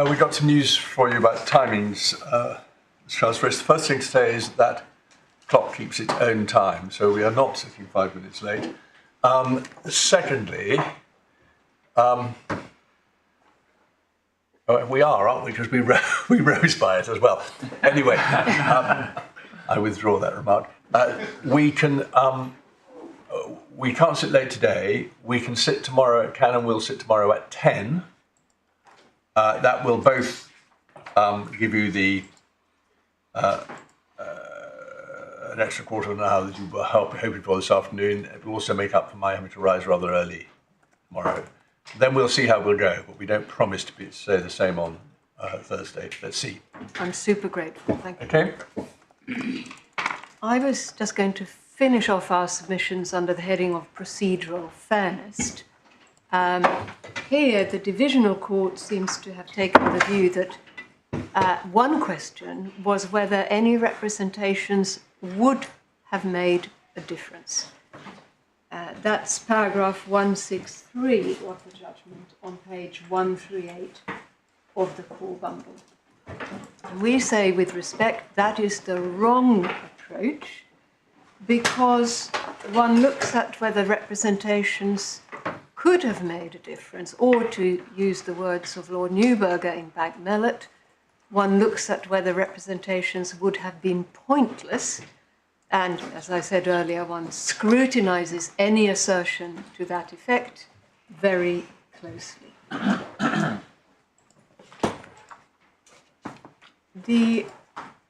We've got some news for you about timings, Charles. The first thing to say is that clock keeps its own time, so we are not sitting 5 minutes late. Secondly, we are, aren't we? Because we rose by it as well. Anyway, I withdraw that remark. We can't sit late today. We can sit tomorrow. Can and will sit tomorrow at 10. That will both give you the an extra quarter of an hour that you were hoping for this afternoon. It will also make up for my having to rise rather early tomorrow. Then we'll see how we'll go, but we don't promise to say the same on Thursday. Let's see. I'm super grateful. Thank you. Okay. I was just going to finish off our submissions under the heading of procedural fairness. Here, the divisional court seems to have taken the view that one question was whether any representations would have made a difference. That's paragraph 163 of the judgment on page 138 of the core bundle. And we say, with respect, that is the wrong approach, because one looks at whether representations could have made a difference, or, to use the words of Lord Neuberger in Bank Mellott, one looks at whether representations would have been pointless, and, as I said earlier, one scrutinizes any assertion to that effect very closely. The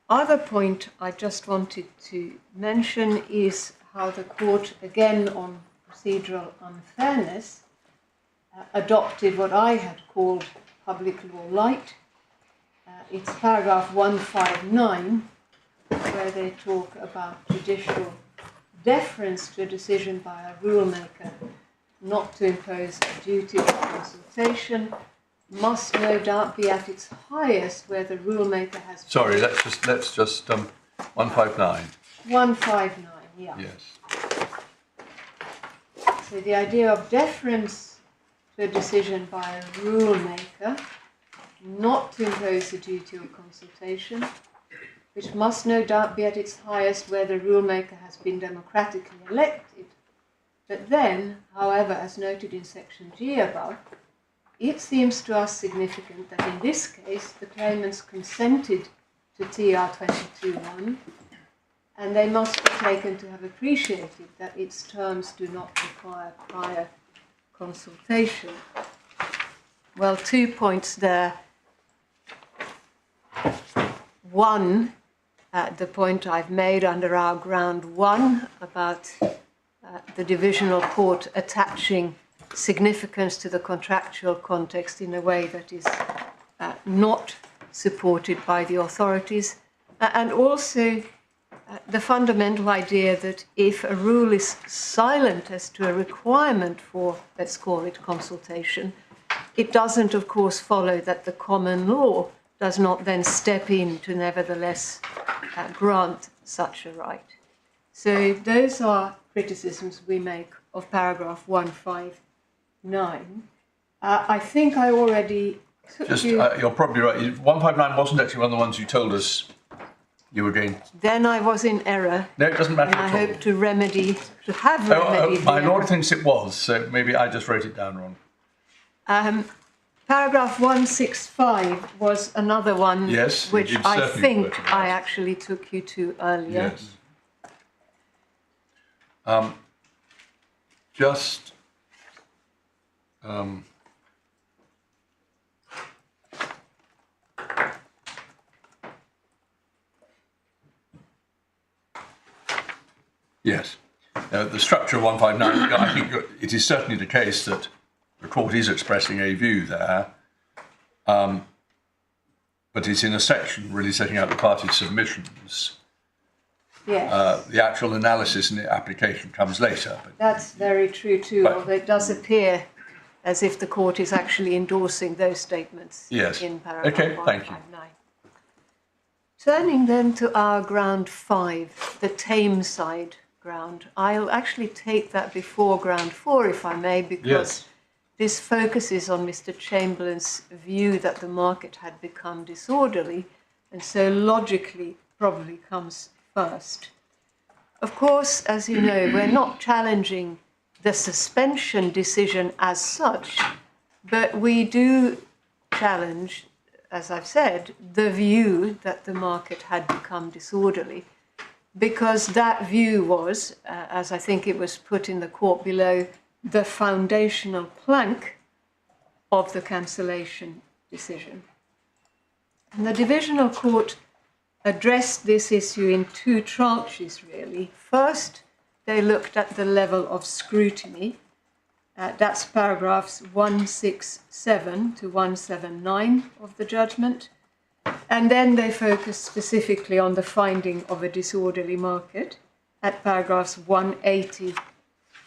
other point I just wanted to mention is how the court, again on procedural unfairness, adopted what I had called public law light. It's paragraph 159, where they talk about judicial deference to a decision by a rulemaker not to impose a duty of consultation must no doubt be at its highest where the rulemaker has... Sorry, let's just 159. 159, yeah. Yes. So the idea of deference to a decision by a rulemaker not to impose a duty of consultation, which must no doubt be at its highest where the rulemaker has been democratically elected. But then, however, as noted in section G above, it seems to us significant that in this case the claimants consented to TR 22.1, and they must be taken to have appreciated that its terms do not require prior consultation. Well, 2 points there. One, the point I've made under our ground one about the divisional court attaching significance to the contractual context in a way that is not supported by the authorities, and also the fundamental idea that if a rule is silent as to a requirement for, let's call it, consultation, it doesn't, of course, follow that the common law does not then step in to nevertheless grant such a right. So those are criticisms we make of paragraph 159. I think I already took you're probably right. 159 wasn't actually one of the ones you told us you were going to... Then I was in error. No, it doesn't matter and at all. I hope to have remedied my lord thinks it was, so maybe I just wrote it down wrong. Paragraph 165 was another one, yes, which I think I actually took you to earlier. Yes. Yes. The structure of 159, I think it is certainly the case that the court is expressing a view there, but it's in a section really setting out the parties' submissions. Yes. The actual analysis and the application comes later. That's very true too, although it does appear as if the court is actually endorsing those statements in paragraph 159. Thank you. Turning then to our ground 5, the tame side ground. I'll actually take that before ground 4, if I may, because this focuses on Mr. Chamberlain's view that the market had become disorderly, and so logically probably comes first. Of course, as you know, we're not challenging the suspension decision as such, but we do challenge, as I've said, the view that the market had become disorderly, because that view was, as I think it was put in the court below, the foundational plank of the cancellation decision. And the divisional court addressed this issue in two tranches, really. First, they looked at the level of scrutiny. That's paragraphs 167 to 179 of the judgment. And then they focused specifically on the finding of a disorderly market at paragraphs 180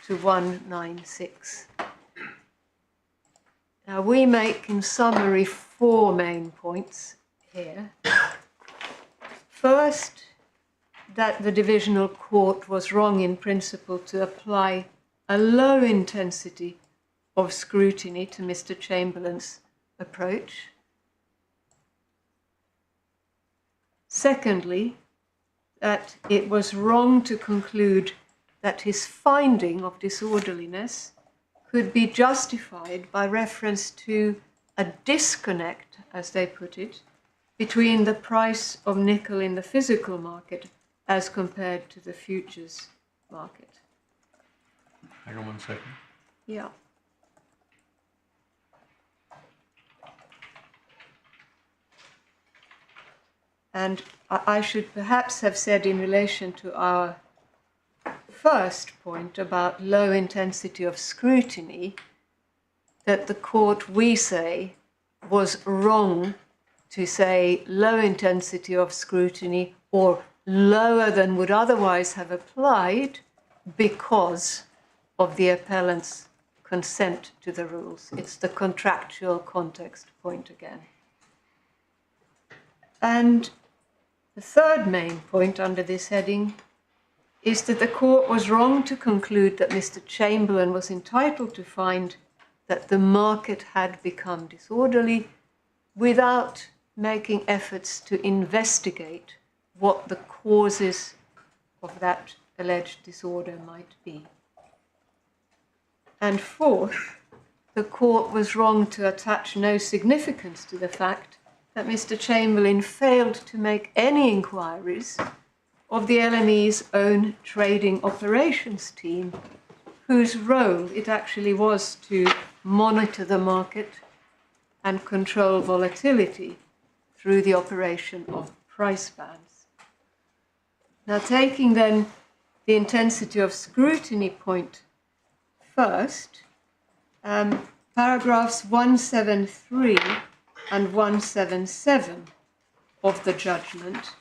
to 196. Now, we make in summary 4 main points here. First, that the divisional court was wrong in principle to apply a low intensity of scrutiny to Mr. Chamberlain's approach. Secondly, that it was wrong to conclude that his finding of disorderliness could be justified by reference to a disconnect, as they put it, between the price of nickel in the physical market as compared to the futures market. Hang on 1 second. Yeah. And I should perhaps have said in relation to our first point about low intensity of scrutiny, that the court, we say, was wrong to say low intensity of scrutiny or lower than would otherwise have applied because of the appellant's consent to the rules. It's the contractual context point again. And the third main point under this heading is that the court was wrong to conclude that Mr. Chamberlain was entitled to find that the market had become disorderly without making efforts to investigate what the causes of that alleged disorder might be. And fourth, the court was wrong to attach no significance to the fact that Mr. Chamberlain failed to make any inquiries of the LME's own trading operations team, whose role it actually was to monitor the market and control volatility through the operation of price bands. Now, taking then the intensity of scrutiny point first, paragraphs 173 and 177 of the judgment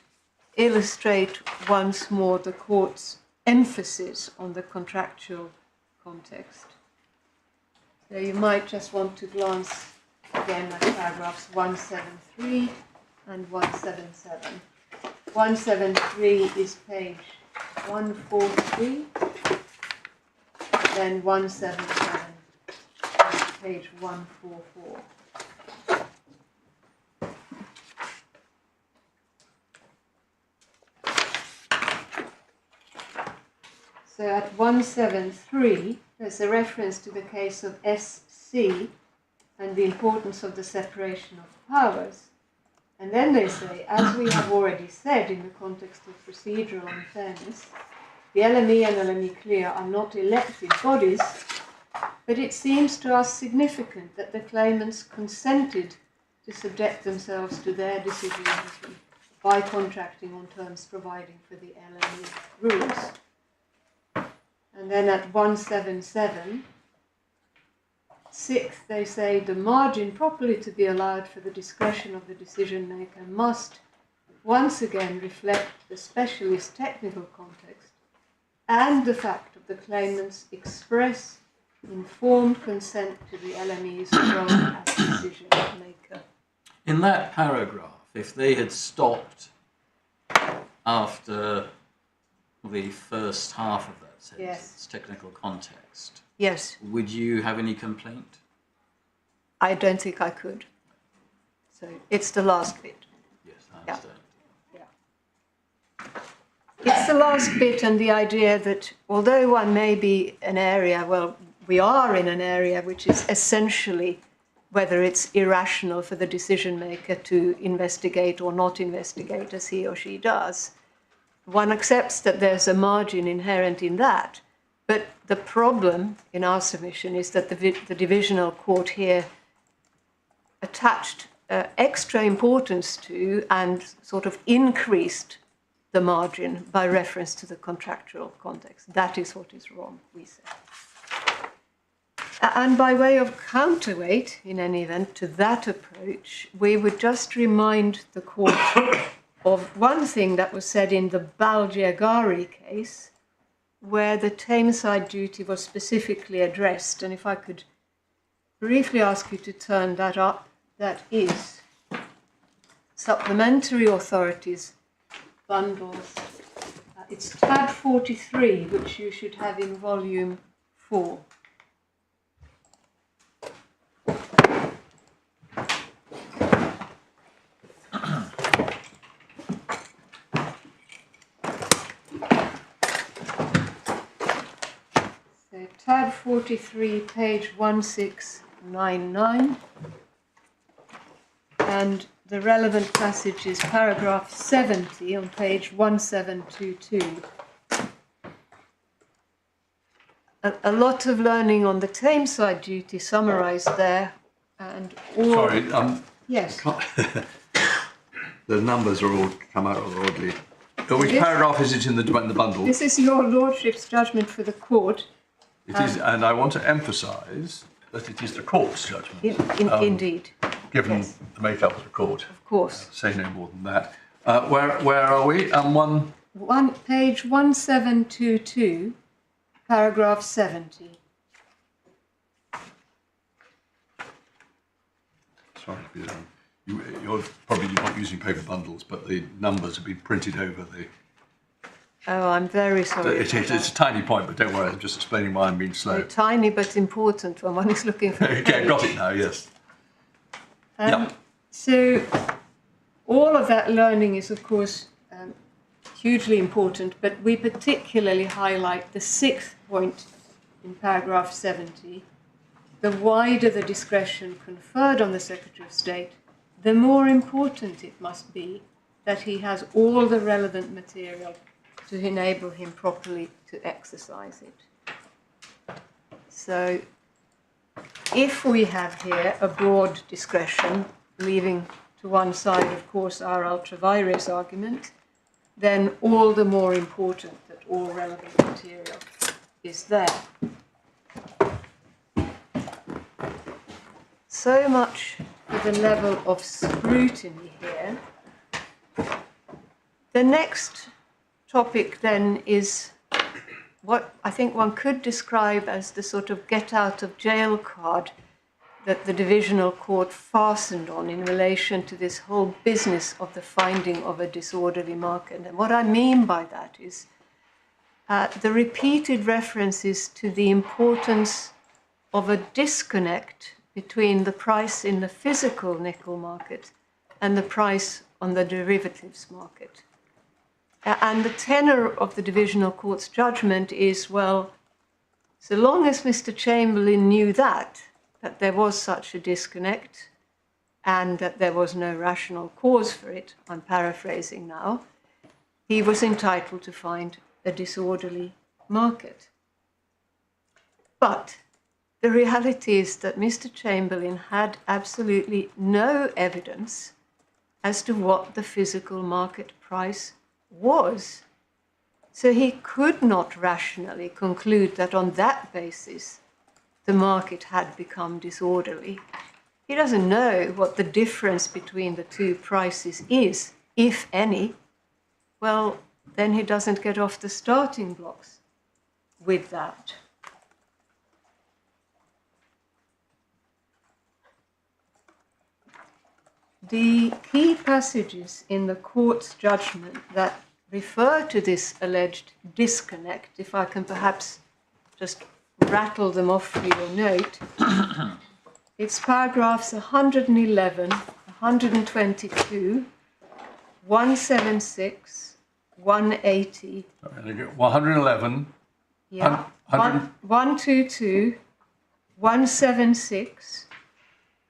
illustrate once more the court's emphasis on the contractual context. So you might just want to glance again at paragraphs 173 and 177. 173 is page 143, then 177 is page 144. So at 173, there's a reference to the case of SC and the importance of the separation of powers. And then they say, as we have already said in the context of procedural unfairness, the LME and LME Clear are not elected bodies, but it seems to us significant that the claimants consented to subject themselves to their decision-making by contracting on terms providing for the LME rules. And then at 177, sixth, they say the margin properly to be allowed for the discretion of the decision maker must once again reflect the specialist technical context and the fact of the claimant's express informed consent to the LME's role as decision maker. In that paragraph, if they had stopped after the first half of that sentence, yes, technical context, yes, would you have any complaint? I don't think I could. So it's the last bit. Yes, I understand. It's the last bit, and the idea that although one may be an area, well, we are in an area which is essentially whether it's irrational for the decision maker to investigate or not investigate as he or she does. One accepts that there's a margin inherent in that, but the problem in our submission is that the divisional court here attached extra importance to and sort of increased the margin by reference to the contractual context. That is what is wrong, we say. And by way of counterweight, in any event, to that approach, we would just remind the court of one thing that was said in the Balgiagari case, where the Tameside duty was specifically addressed. And if I could briefly ask you to turn that up, that is Supplementary Authorities Bundles. It's tab 43, which you should have in volume 4. So tab 43, page 1699. And the relevant passage is paragraph 70 on page 1722. A lot of learning on the Tameside duty summarised there, and all... Sorry, yes. the numbers are all come out rather oddly. Which paragraph is it in the bundle? This is your lordship's judgment for the court. It is, and I want to emphasise that it is the court's judgment. Indeed. Given Yes. the makeup of the court. Of course. Say no more than that. Where are we? Page 1722, paragraph 70. Sorry to be you're probably not using paper bundles, but the numbers have been printed over the... Oh, I'm very sorry. It's a tiny point, but don't worry, I'm just explaining why I'm being slow. Tiny but important when one is looking for the Okay, got it now, yes. So all of that learning is, of course, hugely important, but we particularly highlight the 6th point in paragraph 70. The wider the discretion conferred on the Secretary of State, the more important it must be that he has all the relevant material to enable him properly to exercise it. So if we have here a broad discretion, leaving to one side, of course, our ultra vires argument, then all the more important that all relevant material is there. So much for the level of scrutiny here. The next topic then is what I think one could describe as the sort of get out of jail card that the divisional court fastened on in relation to this whole business of the finding of a disorderly market. And what I mean by that is the repeated references to the importance of a disconnect between the price in the physical nickel market and the price on the derivatives market. And the tenor of the divisional court's judgment is, well, so long as Mr. Chamberlain knew that there was such a disconnect and that there was no rational cause for it, I'm paraphrasing now, he was entitled to find a disorderly market. But the reality is that Mr. Chamberlain had absolutely no evidence as to what the physical market price was. So he could not rationally conclude that on that basis the market had become disorderly. He doesn't know what the difference between the two prices is, if any. Well, then he doesn't get off the starting blocks with that. The key passages in the court's judgment that refer to this alleged disconnect, if I can perhaps just rattle them off for your note, It's paragraphs 111, 122, 176, 180. 111. Yeah. 100. 122, 176,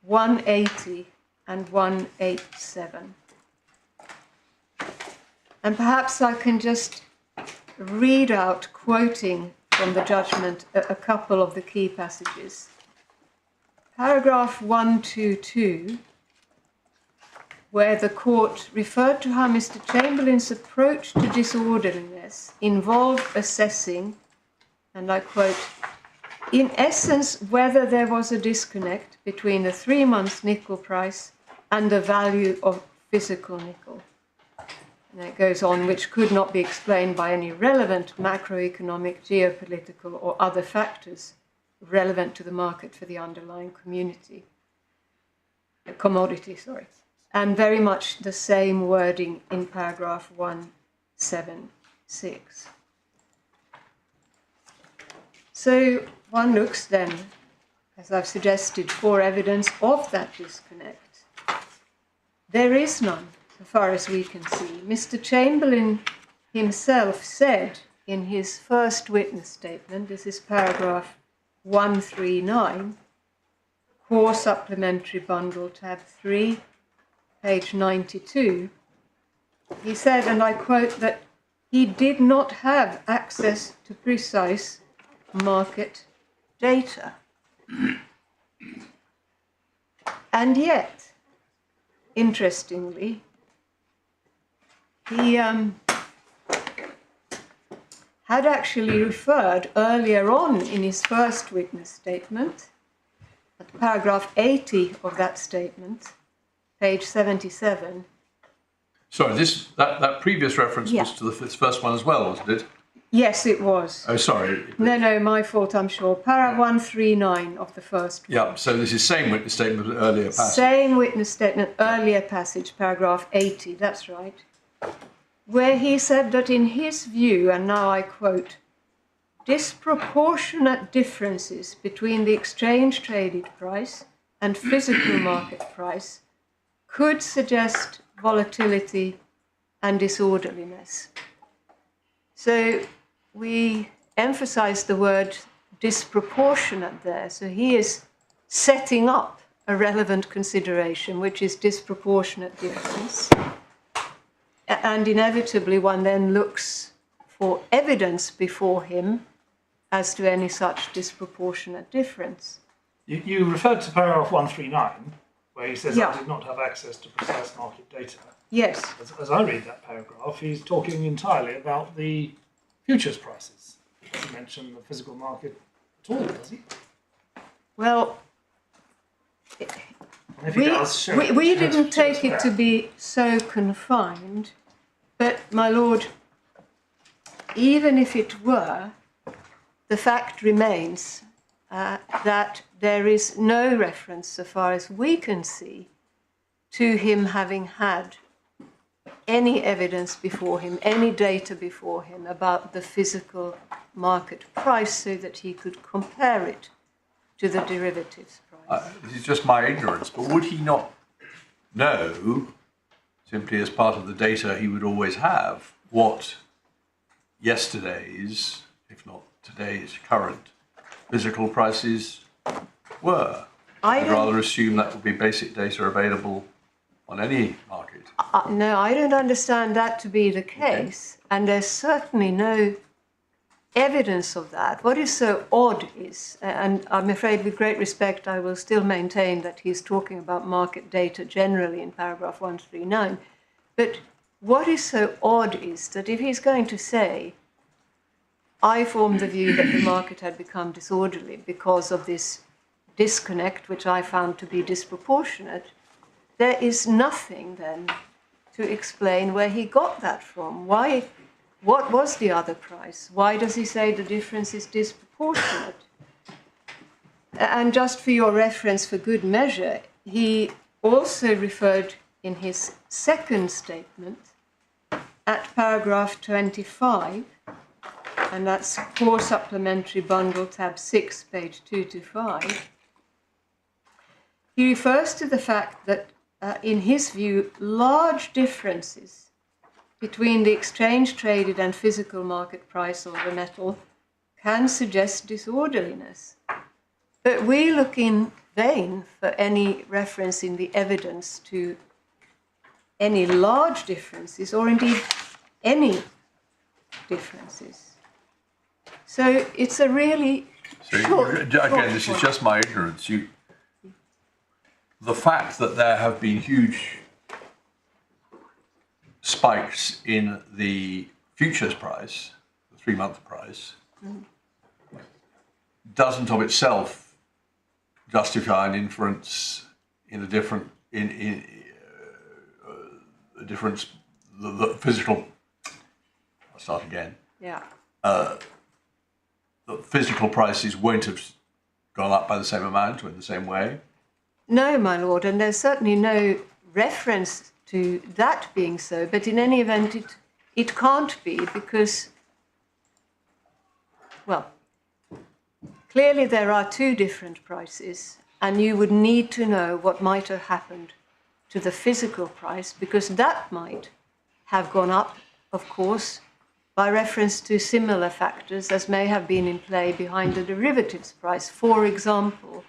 180, and 187. And perhaps I can just read out, quoting from the judgment, a couple of the key passages. Paragraph 122, where the court referred to how Mr. Chamberlain's approach to disorderliness involved assessing, and I quote, in essence, whether there was a disconnect between the 3 months nickel price and the value of physical nickel. And it goes on, which could not be explained by any relevant macroeconomic, geopolitical, or other factors relevant to the market for the underlying commodity, and very much the same wording in paragraph 176. So one looks then, as I've suggested, for evidence of that disconnect. There is none, so far as we can see. Mr. Chamberlain himself said in his first witness statement, this is paragraph 139, Core Supplementary Bundle, tab 3, page 92, he said, and I quote, that he did not have access to precise market data. And yet, interestingly, he had actually referred earlier on in his first witness statement, at paragraph 80 of that statement, page 77. Sorry, that previous reference was to this first one as well, wasn't it? Yes, it was. Oh, sorry. No, my fault, I'm sure. Para 139 of the first one. Yeah, so this is same witness statement, but earlier passage. Same witness statement, earlier passage, paragraph 80, that's right. Where he said that in his view, and now I quote, disproportionate differences between the exchange traded price and physical market price could suggest volatility and disorderliness. So we emphasize the word disproportionate there. So he is setting up a relevant consideration, which is disproportionate difference. And inevitably one then looks for evidence before him as to any such disproportionate difference. You referred to paragraph 139, where he says, Yeah. I did not have access to precise market data. Yes. As I read that paragraph, he's talking entirely about the futures prices. He doesn't mention the physical market at all, does he? Well, And if he does, we didn't take it to be so confined, but my lord, even if it were, the fact remains that there is no reference, so far as we can see, to him having had any evidence before him, any data before him about the physical market price so that he could compare it to the derivatives price. This is just my ignorance, but would he not know, simply as part of the data he would always have, what yesterday's, if not today's, current physical prices were? I'd rather assume that would be basic data available on any market. No, I don't understand that to be the case, and there's certainly no evidence of that. What is so odd is, and I'm afraid with great respect I will still maintain that he's talking about market data generally in paragraph 139, but what is so odd is that if he's going to say, I formed the view that the market had become disorderly because of this disconnect, which I found to be disproportionate, there is nothing then to explain where he got that from. Why? What was the other price? Why does he say the difference is disproportionate? And just for your reference, for good measure, he also referred in his second statement at paragraph 25, and that's Core Supplementary Bundle, tab 6, page 225. he refers to the fact that, in his view, large differences between the exchange-traded and physical market price of a metal can suggest disorderliness. But we look in vain for any reference in the evidence to any large differences, or indeed any differences. So it's a really Again, this is just my ignorance. The fact that there have been huge spikes in the futures price, the 3-month price, doesn't of itself justify an inference in a different, a difference, the physical, I'll start again. Yeah. The physical prices won't have gone up by the same amount or in the same way. No, my lord, and there's certainly no reference to that being so, but in any event, it can't be because, well, clearly there are two different prices, and you would need to know what might have happened to the physical price, because that might have gone up, of course, by reference to similar factors as may have been in play behind the derivatives price. For example,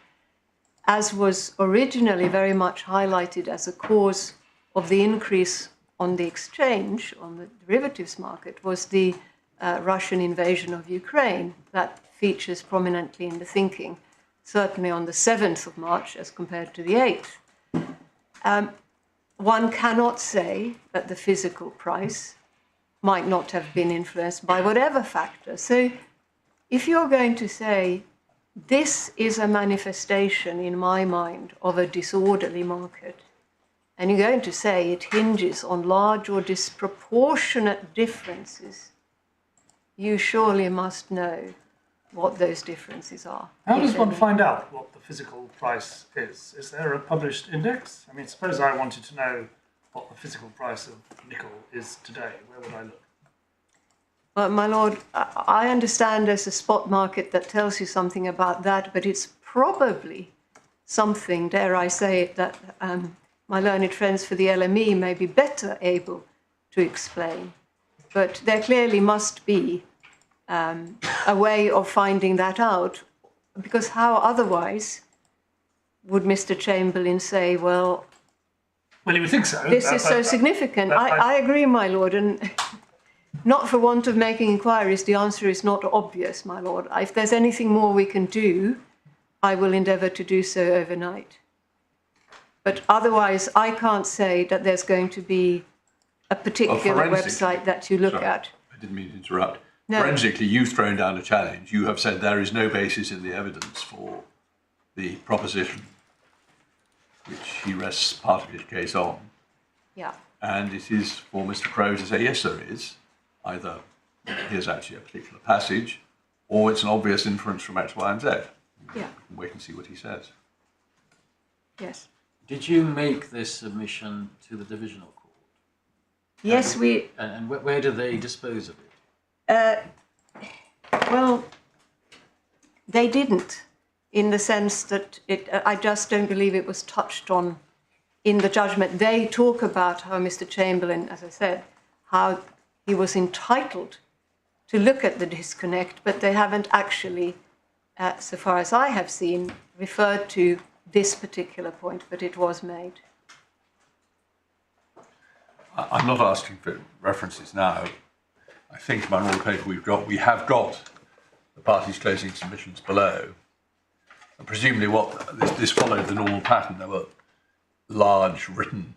as was originally very much highlighted as a cause of the increase on the exchange, on the derivatives market, was the Russian invasion of Ukraine. That features prominently in the thinking, certainly on the 7th of March as compared to the 8th. One cannot say that the physical price might not have been influenced by whatever factor. So if you're going to say, this is a manifestation, in my mind, of a disorderly market, and you're going to say it hinges on large or disproportionate differences, you surely must know what those differences are. How does one find out what the physical price is? Is there a published index? I mean, suppose I wanted to know what the physical price of nickel is today. Where would I look? Well, my lord, I understand there's a spot market that tells you something about that, but it's probably something, dare I say it, that my learned friends for the LME may be better able to explain. But there clearly must be a way of finding that out, because how otherwise would Mr. Chamberlain say, well, he would think so. This is so significant. I agree, my lord, and not for want of making inquiries, the answer is not obvious, my lord. If there's anything more we can do, I will endeavour to do so overnight. But otherwise, I can't say that there's going to be a particular website that you look at. I didn't mean to interrupt. No. Forensically, you've thrown down a challenge. You have said there is no basis in the evidence for the proposition which he rests part of his case on. Yeah. And it is for Mr. Crowe to say, yes, there is. Either here's actually a particular passage, or it's an obvious inference from X, Y, and Z. Yeah. Wait and see what he says. Yes. Did you make this submission to the divisional court? Yes, we... And where do they dispose of it? Well, they didn't, in the sense that I just don't believe it was touched on in the judgment. They talk about how Mr. Chamberlain, as I said, how he was entitled to look at the disconnect, but they haven't actually, so far as I have seen, referred to this particular point, but it was made. I'm not asking for references now. I think among all the paper we have got the parties' closing submissions below. And presumably this followed the normal pattern. There were large written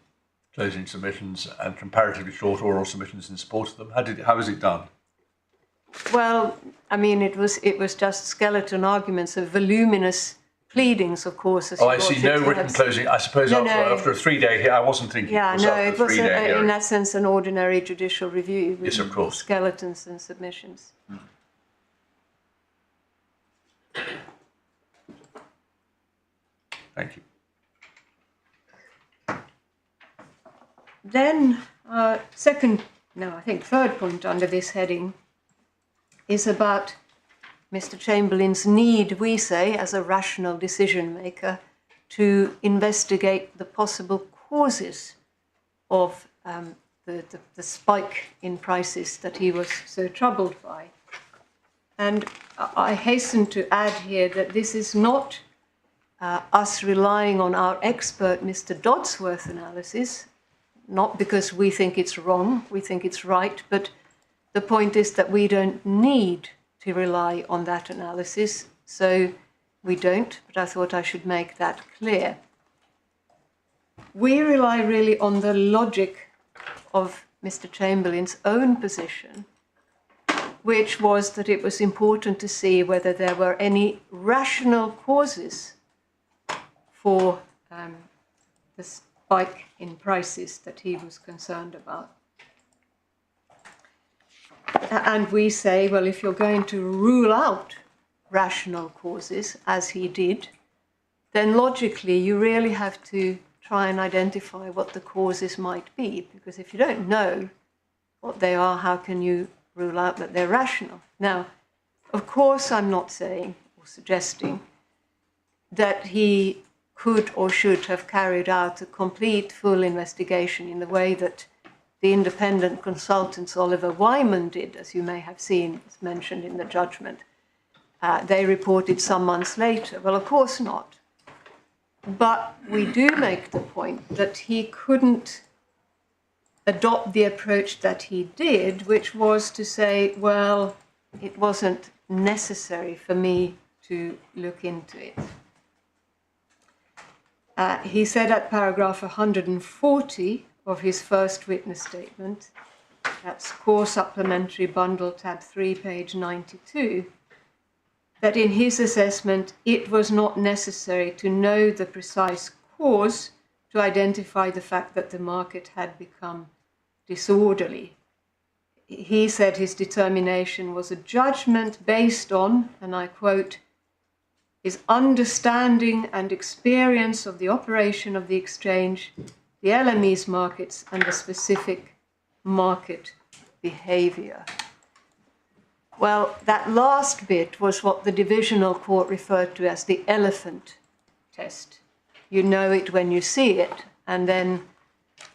closing submissions and comparatively short oral submissions in support of them. How was it done? Well, I mean, it was just skeleton arguments of voluminous pleadings, of course. As I see. No written closing. I suppose after a 3-day here, I wasn't thinking. Yeah, it was in that sense an ordinary judicial review. With yes, of course. Skeletons and submissions. Thank you. Then, third point under this heading is about Mr. Chamberlain's need, we say, as a rational decision maker, to investigate the possible causes of the spike in prices that he was so troubled by. And I hasten to add here that this is not us relying on our expert Mr. Dodsworth's analysis, not because we think it's wrong, we think it's right, but the point is that we don't need to rely on that analysis, so we don't, but I thought I should make that clear. We rely really on the logic of Mr. Chamberlain's own position, which was that it was important to see whether there were any rational causes for the spike in prices that he was concerned about. And we say, well, if you're going to rule out rational causes, as he did, then logically you really have to try and identify what the causes might be, because if you don't know what they are, how can you rule out that they're rational? Now, of course, I'm not saying or suggesting that he could or should have carried out a complete, full investigation in the way that the independent consultants Oliver Wyman did, as you may have seen, it's mentioned in the judgment. They reported some months later. Well, of course not. But we do make the point that he couldn't adopt the approach that he did, which was to say, well, it wasn't necessary for me to look into it. He said at paragraph 140 of his first witness statement, that's Core Supplementary Bundle, tab 3, page 92, that in his assessment it was not necessary to know the precise cause to identify the fact that the market had become disorderly. He said his determination was a judgment based on, and I quote, his understanding and experience of the operation of the exchange, the LME's markets, and the specific market behavior. Well, that last bit was what the divisional court referred to as the elephant test. You know it when you see it, and then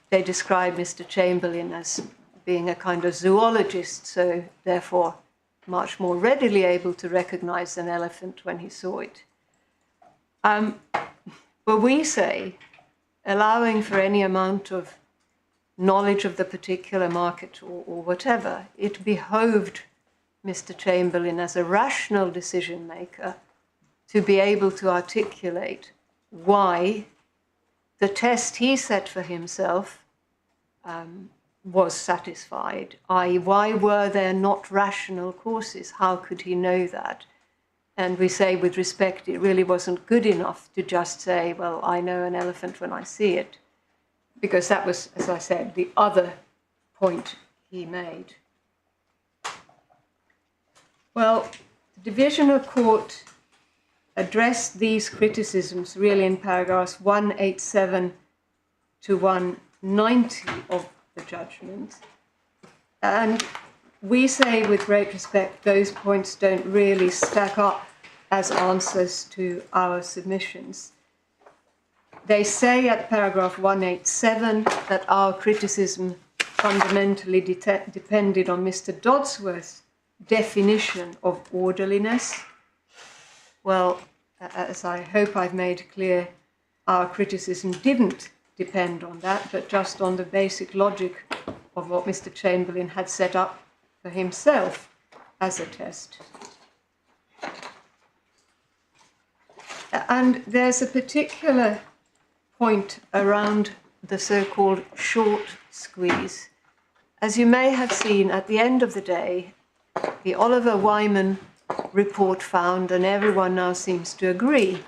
they describe Mr. Chamberlain as being a kind of zoologist, so therefore much more readily able to recognize an elephant when he saw it. But we say, allowing for any amount of knowledge of the particular market or whatever, it behoved Mr. Chamberlain as a rational decision maker to be able to articulate why the test he set for himself was satisfied, i.e. why were there not rational causes? How could he know that? And we say with respect, it really wasn't good enough to just say, well, I know an elephant when I see it, because that was, as I said, the other point he made. Well, the divisional court addressed these criticisms really in paragraphs 187 to 190 of the judgment. And we say with great respect, those points don't really stack up as answers to our submissions. They say at paragraph 187 that our criticism fundamentally depended on Mr. Dodsworth's definition of orderliness. Well, as I hope I've made clear, our criticism didn't depend on that, but just on the basic logic of what Mr. Chamberlain had set up for himself as a test. And there's a particular point around the so-called short squeeze. As you may have seen, at the end of the day, the Oliver Wyman report found, and everyone now seems to agree,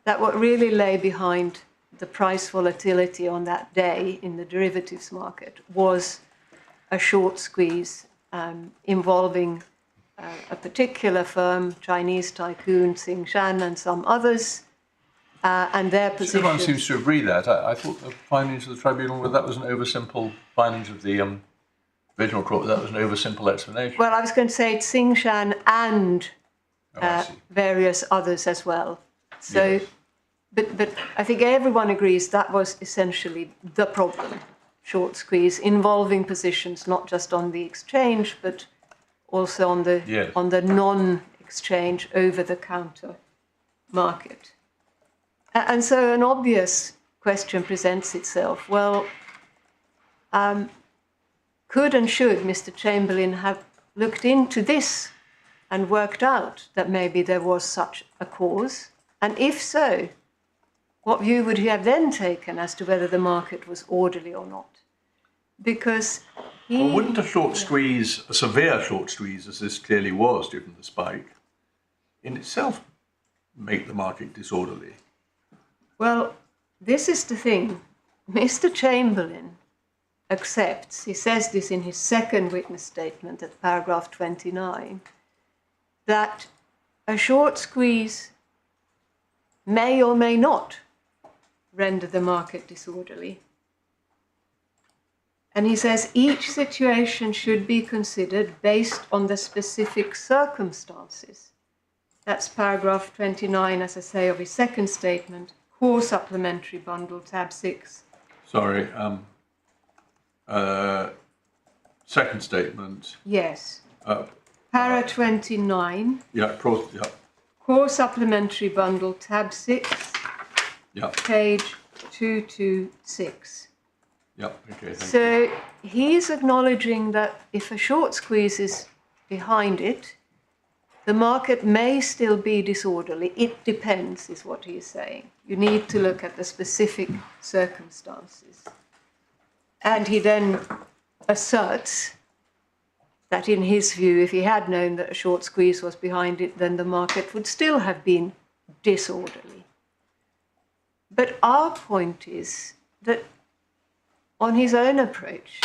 that what really lay behind the price volatility on that day in the derivatives market was a short squeeze involving a particular firm, Chinese tycoon Singh and some others, and their position. Everyone seems to agree that. I thought the findings of the tribunal were that was an oversimple findings of the original court. That was an oversimple explanation. Well, I was going to say it's Singh and various others as well. So, yes. But I think everyone agrees that was essentially the problem, short squeeze, involving positions not just on the exchange, but also on the Yes. on the non-exchange over-the-counter market. And so an obvious question presents itself. Well, could and should Mr. Chamberlain have looked into this and worked out that maybe there was such a cause? And if so, what view would he have then taken as to whether the market was orderly or not? Because he... Well, wouldn't a short squeeze, a severe short squeeze, as this clearly was given the spike, in itself make the market disorderly? Well, this is the thing. Mr. Chamberlain accepts, he says this in his second witness statement at paragraph 29, that a short squeeze may or may not render the market disorderly. And he says each situation should be considered based on the specific circumstances. That's paragraph 29, as I say, of his second statement, core supplementary bundle, tab 6. Sorry, second statement. Yes. Para 29, Yeah, yeah, core supplementary bundle, tab 6, yeah, page 226. yeah, okay, thank you. So he's acknowledging that if a short squeeze is behind it, the market may still be disorderly. It depends, is what he is saying. You need to look at the specific circumstances. And he then asserts that in his view, if he had known that a short squeeze was behind it, then the market would still have been disorderly. But our point is that on his own approach,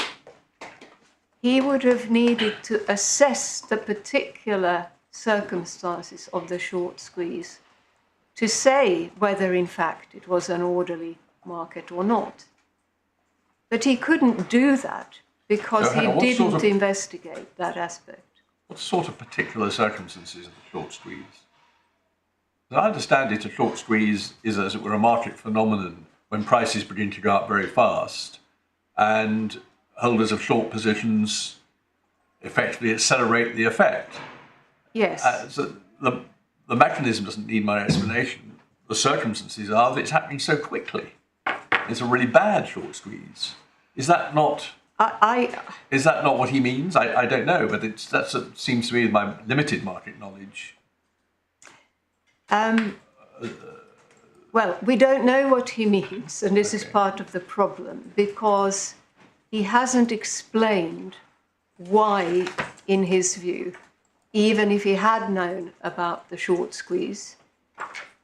he would have needed to assess the particular circumstances of the short squeeze to say whether in fact it was an orderly market or not. But he couldn't do that because So, he what didn't sort of- investigate that aspect. What sort of particular circumstances of the short squeeze? As I understand it, a short squeeze is, as it were, a market phenomenon when prices begin to go up very fast and holders of short positions effectively accelerate the effect. Yes. So the mechanism doesn't need my explanation. The circumstances are that it's happening so quickly. It's a really bad short squeeze. Is that not what he means? I don't know, but seems to me my limited market knowledge. Well, we don't know what he means, and this is Okay. part of the problem, because he hasn't explained why, in his view, even if he had known about the short squeeze,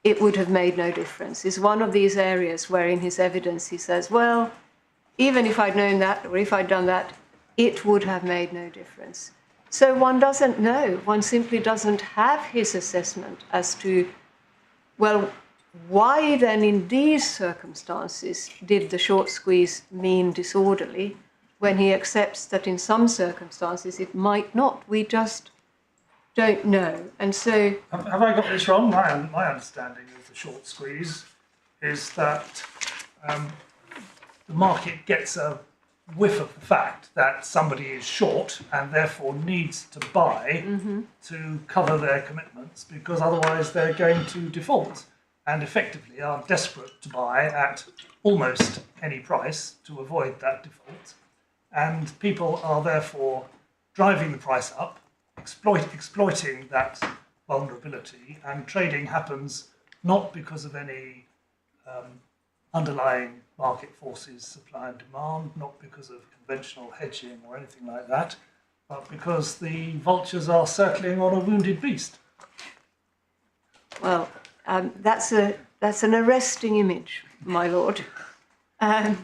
it would have made no difference. It's one of these areas where in his evidence he says, well, even if I'd known that, or if I'd done that, it would have made no difference. So one doesn't know. One simply doesn't have his assessment as to, well, why then in these circumstances did the short squeeze mean disorderly when he accepts that in some circumstances it might not. We just don't know. And so... Have I got this wrong? My understanding of the short squeeze is that the market gets a whiff of the fact that somebody is short and therefore needs to buy to cover their commitments, because otherwise they're going to default, and effectively are desperate to buy at almost any price to avoid that default. And people are therefore driving the price up, exploiting that vulnerability, and trading happens not because of any underlying market forces, supply and demand, not because of conventional hedging or anything like that, but because the vultures are circling on a wounded beast. Well, that's an arresting image, my lord. I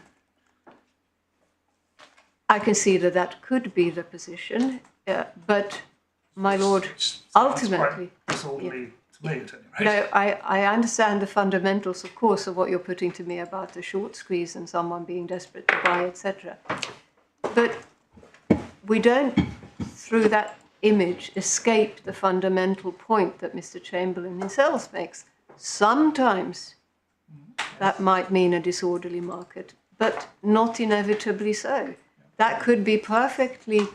can see that could be the position, but my lord, ultimately... It's quite disorderly to me, at any rate. No, I understand the fundamentals, of course, of what you're putting to me about the short squeeze and someone being desperate to buy, etc. But we don't, through that image, escape the fundamental point that Mr. Chamberlain himself makes. Sometimes that might mean a disorderly market, but not inevitably so. That could be perfectly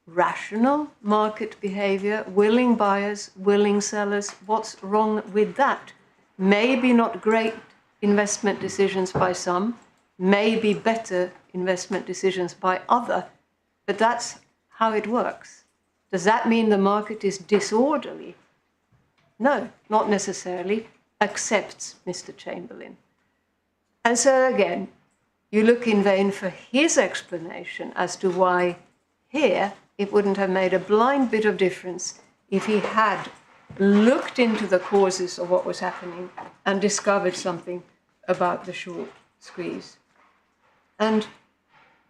rational market behavior, willing buyers, willing sellers. What's wrong with that? Maybe not great investment decisions by some, maybe better investment decisions by other, but that's how it works. Does that mean the market is disorderly? No, not necessarily, accepts Mr. Chamberlain. And so again, you look in vain for his explanation as to why here it wouldn't have made a blind bit of difference if he had looked into the causes of what was happening and discovered something about the short squeeze. And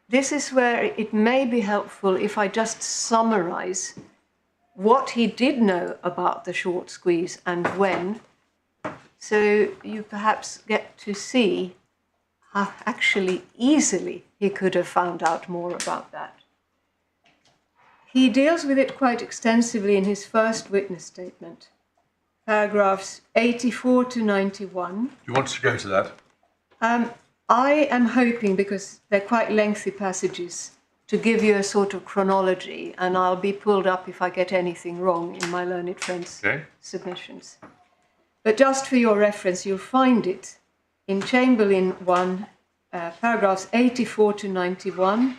this is where it may be helpful if I just summarize what he did know about the short squeeze and when, so you perhaps get to see how actually easily he could have found out more about that. He deals with it quite extensively in his first witness statement, paragraphs 84 to 91. You want to go to that? I am hoping, because they're quite lengthy passages, to give you a sort of chronology, and I'll be pulled up if I get anything wrong in my learned friends' submissions. But just for your reference, you'll find it in Chamberlain 1, paragraphs 84 to 91,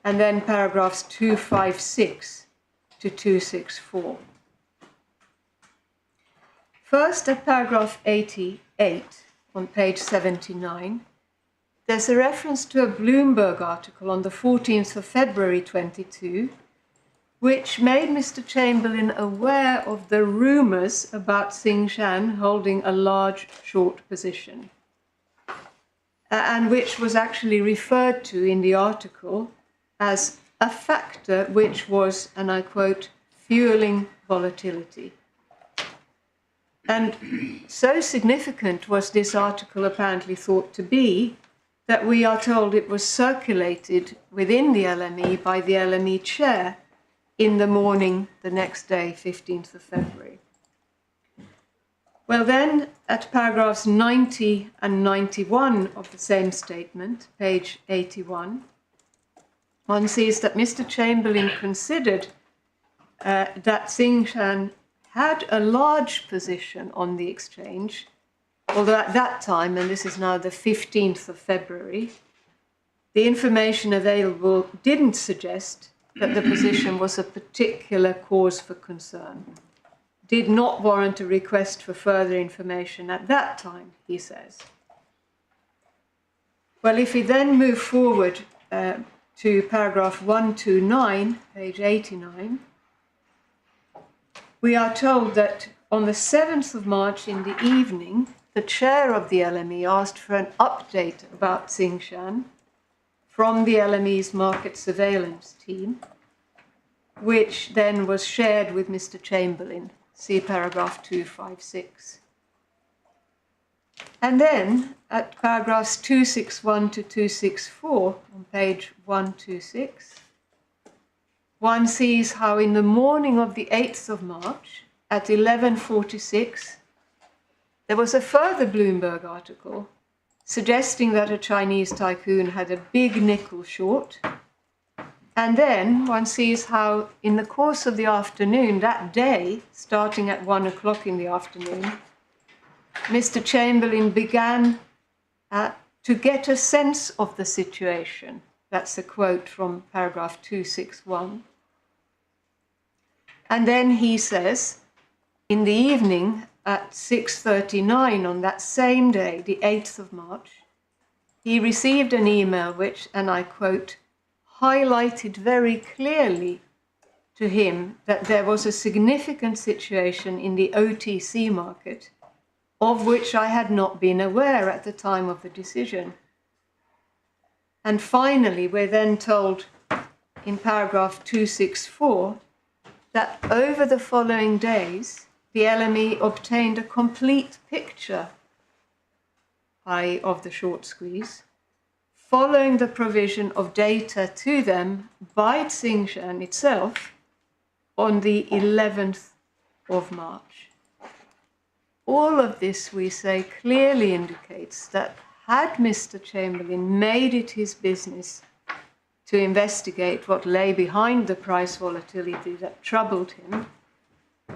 and then paragraphs 256 to 264. First, at paragraph 88 on page 79, there's a reference to a Bloomberg article on the 14th of February 22, which made Mr. Chamberlain aware of the rumours about Singh holding a large short position, and which was actually referred to in the article as a factor which was, and I quote, fueling volatility. And so significant was this article apparently thought to be that we are told it was circulated within the LME by the LME chair in the morning the next day, 15th of February. Well then, at paragraphs 90 and 91 of the same statement, page 81, one sees that Mr. Chamberlain considered that Singh had a large position on the exchange, although at that time, and this is now the 15th of February, the information available didn't suggest that the position was a particular cause for concern, did not warrant a request for further information at that time, he says. Well, if we then move forward to paragraph 129, page 89, we are told that on the 7th of March in the evening, the chair of the LME asked for an update about Singh from the LME's market surveillance team, which then was shared with Mr. Chamberlain. See paragraph 256. And then at paragraphs 261 to 264 on page 126, one sees how in the morning of the 8th of March at 11:46, there was a further Bloomberg article suggesting that a Chinese tycoon had a big nickel short. And then one sees how in the course of the afternoon that day, starting at 1 o'clock in the afternoon, Mr. Chamberlain began to get a sense of the situation. That's a quote from paragraph 261. And then he says, in the evening at 6:39 on that same day, the 8th of March, he received an email which, and I quote, highlighted very clearly to him that there was a significant situation in the OTC market of which I had not been aware at the time of the decision. And finally, we're then told in paragraph 264 that over the following days, the LME obtained a complete picture of the short squeeze, following the provision of data to them by Singh itself on the 11th of March. all of this, we say, clearly indicates that had Mr. Chamberlain made it his business to investigate what lay behind the price volatility that troubled him,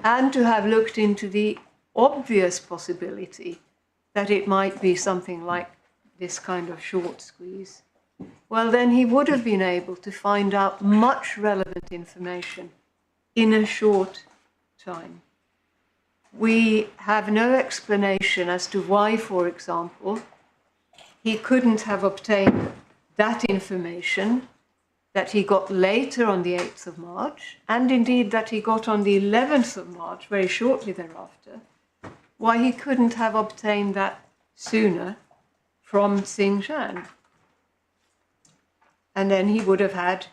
and to have looked into the obvious possibility that it might be something like this kind of short squeeze, well, then he would have been able to find out much relevant information in a short time. We have no explanation as to why, for example, he couldn't have obtained that information that he got later on the 8th of March, and indeed that he got on the 11th of March, very shortly thereafter, why he couldn't have obtained that sooner from Singh. And then he would have had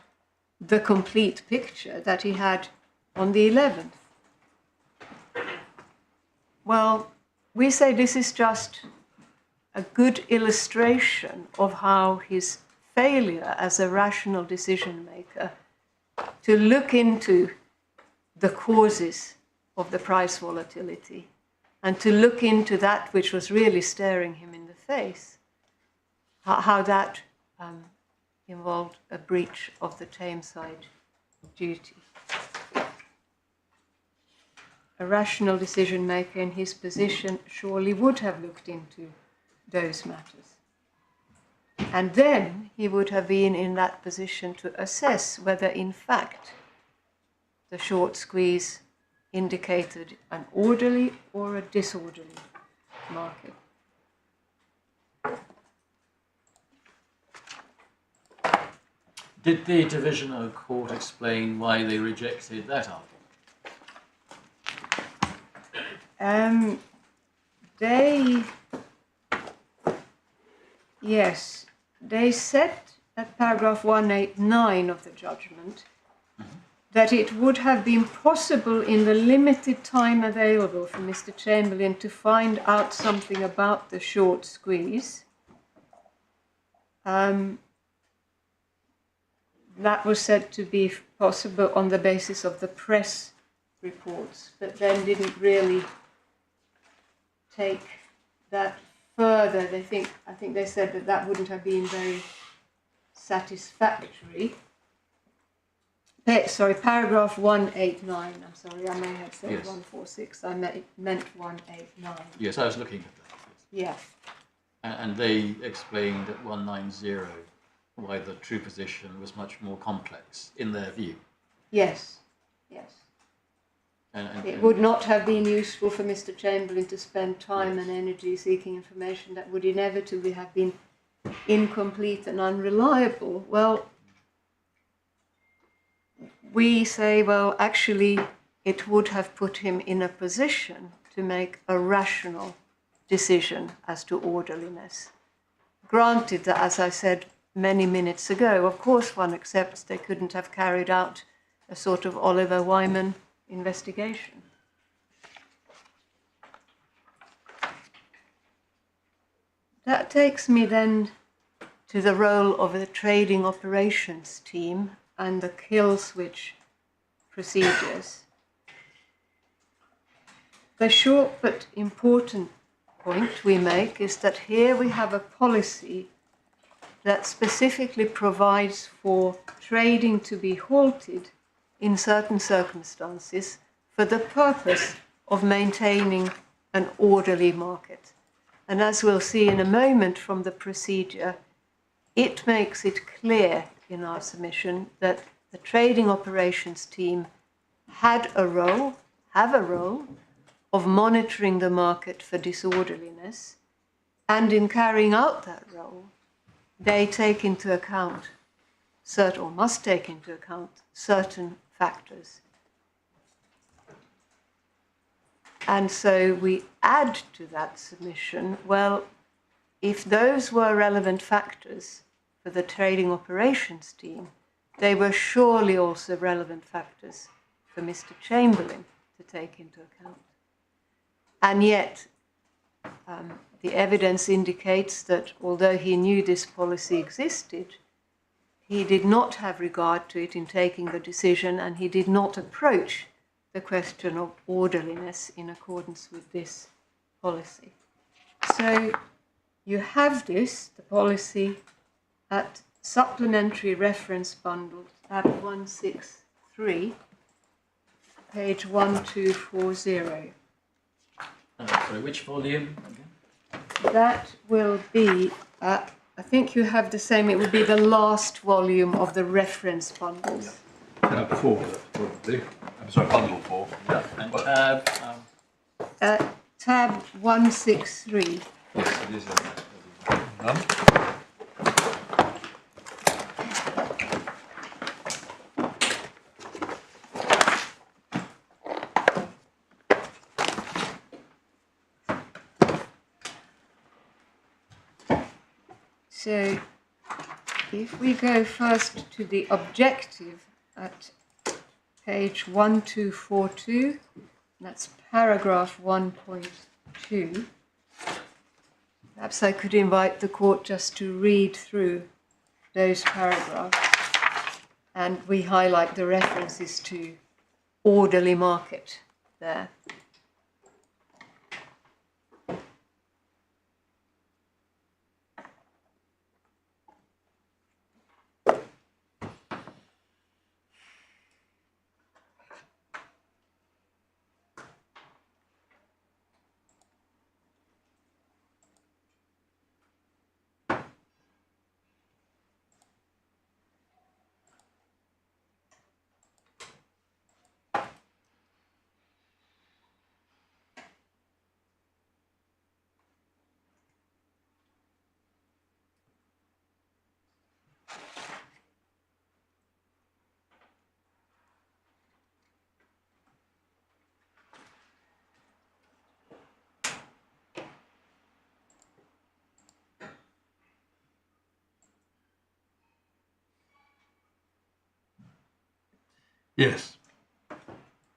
the complete picture that he had on the 11th. Well, we say this is just a good illustration of how his failure as a rational decision maker to look into the causes of the price volatility and to look into that which was really staring him in the face, how that involved a breach of the Tameside duty. A rational decision maker in his position surely would have looked into those matters. And then he would have been in that position to assess whether, in fact, the short squeeze indicated an orderly or a disorderly market. Did the Divisional Court explain why they rejected that argument? Yes, they said at paragraph 189 of the judgment that it would have been possible in the limited time available for Mr. Chamberlain to find out something about the short squeeze. That was said to be possible on the basis of the press reports, but then didn't really take that further. I think they said that that wouldn't have been very satisfactory. Sorry, paragraph 189. I'm sorry, I may have said 146. I meant 189. Yes, I was looking at that. Yeah. And they explained at 190 why the true position was much more complex in their view. Yes, yes. It would not have been useful for Mr. Chamberlain to spend time and energy seeking information that would inevitably have been incomplete and unreliable. Well, we say, well, actually, it would have put him in a position to make a rational decision as to orderliness. Granted that, as I said many minutes ago, of course one accepts they couldn't have carried out a sort of Oliver Wyman investigation. That takes me then to the role of the trading operations team and the kill switch procedures. The short but important point we make is that here we have a policy that specifically provides for trading to be halted in certain circumstances for the purpose of maintaining an orderly market. And as we'll see in a moment from the procedure, it makes it clear in our submission that the trading operations team have a role of monitoring the market for disorderliness, and in carrying out that role, they take into account must take into account certain factors. And so we add to that submission, well, if those were relevant factors for the trading operations team, they were surely also relevant factors for Mr. Chamberlain to take into account. And yet, the evidence indicates that although he knew this policy existed, he did not have regard to it in taking the decision, and he did not approach the question of orderliness in accordance with this policy. So you have this, the policy, at Supplementary Reference Bundle, tab 163, page 1240. Sorry, which volume again? That will be, I think you have the same, it would be the last volume of the reference bundles. Tab 4, probably. I'm sorry, bundle 4. Yeah. And Tab 163. yes, it is. So if we go first to the objective at page 1242, that's paragraph 1.2. Perhaps I could invite the court just to read through those paragraphs, and we highlight the references to orderly market there. Yes.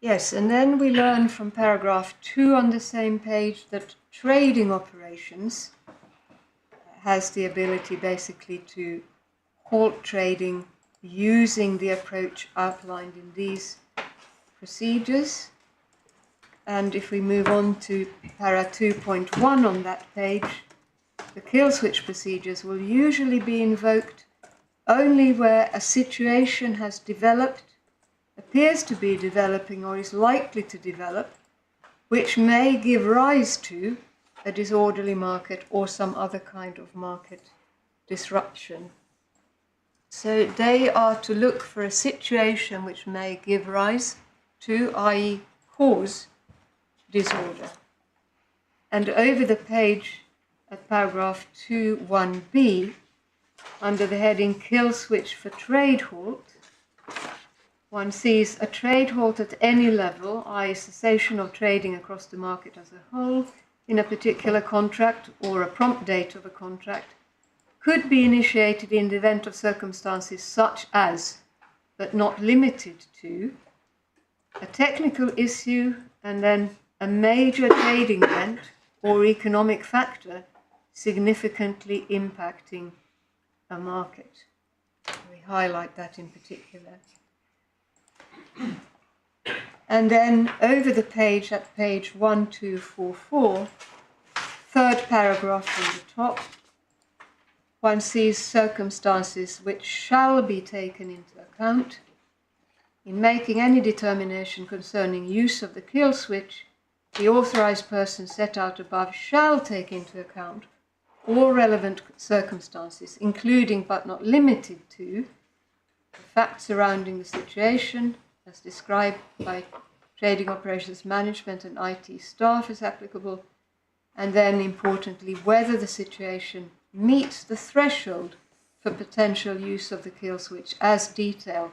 Yes, and then we learn from paragraph 2 on the same page that trading operations has the ability basically to halt trading using the approach outlined in these procedures. And if we move on to para 2.1 on that page, the kill switch procedures will usually be invoked only where a situation has developed, appears to be developing, or is likely to develop, which may give rise to a disorderly market or some other kind of market disruption. So they are to look for a situation which may give rise to, i.e. cause, disorder. And over the page at paragraph 2.1b, under the heading Kill Switch for Trade Halt, one sees a trade halt at any level, i.e. cessation of trading across the market as a whole, in a particular contract or a prompt date of a contract, could be initiated in the event of circumstances such as, but not limited to, a technical issue and then a major trading event or economic factor significantly impacting a market. We highlight that in particular. And then over the page, at page 1244, third paragraph from the top, one sees circumstances which shall be taken into account in making any determination concerning use of the kill switch. The authorized person set out above shall take into account all relevant circumstances, including but not limited to the facts surrounding the situation as described by trading operations management and IT staff as applicable, and then importantly whether the situation meets the threshold for potential use of the kill switch as detailed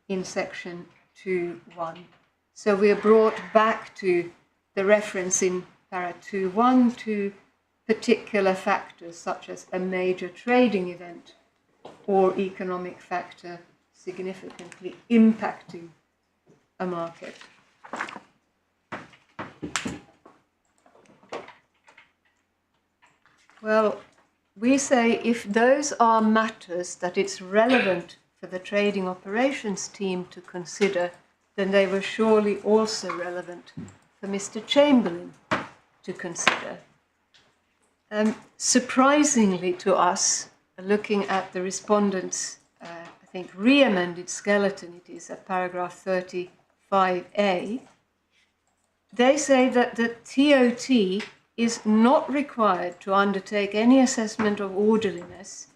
in section 2.1. So we are brought back to the reference in para 2.1 to particular factors such as a major trading event or economic factor significantly impacting a market. Well, we say if those are matters that it's relevant for the trading operations team to consider, then they were surely also relevant for Mr. Chamberlain to consider. Surprisingly to us, looking at the respondents' I think re-amended skeleton, it is at paragraph 35A, they say that the TOT is not required to undertake any assessment of orderliness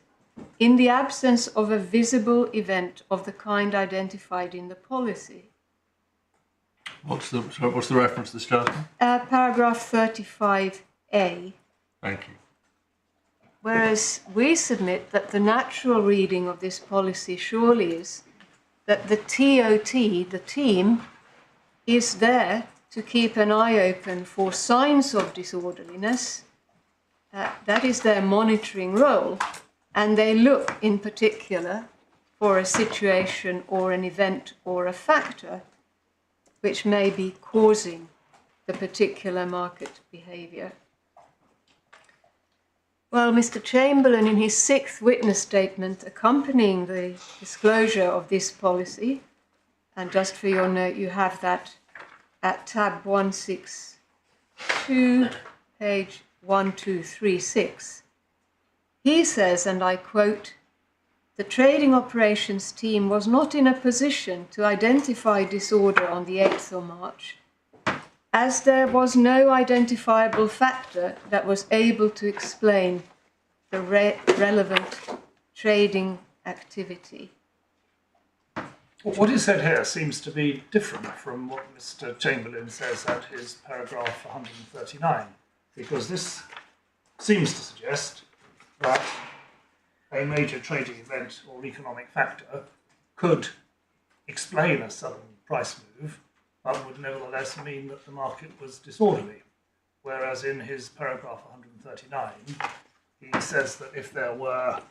in the absence of a visible event of the kind identified in the policy. What's the reference to the skeleton? Paragraph 35A. Thank you. Whereas we submit that the natural reading of this policy surely is that the TOT, the team, is there to keep an eye open for signs of disorderliness. That is their monitoring role. And they look in particular for a situation or an event or a factor which may be causing the particular market behaviour. Well, Mr. Chamberlain, in his 6th witness statement accompanying the disclosure of this policy, and just for your note, you have that at tab 162, page 1236, he says, and I quote, "The trading operations team was not in a position to identify disorder on the 8th of March, as there was no identifiable factor that was able to explain the relevant trading activity." What is said here seems to be different from what Mr. Chamberlain says at his paragraph 139, because this seems to suggest that a major trading event or economic factor could explain a sudden price move, but would nevertheless mean that the market was disorderly. Whereas in his paragraph 139, he says that if there were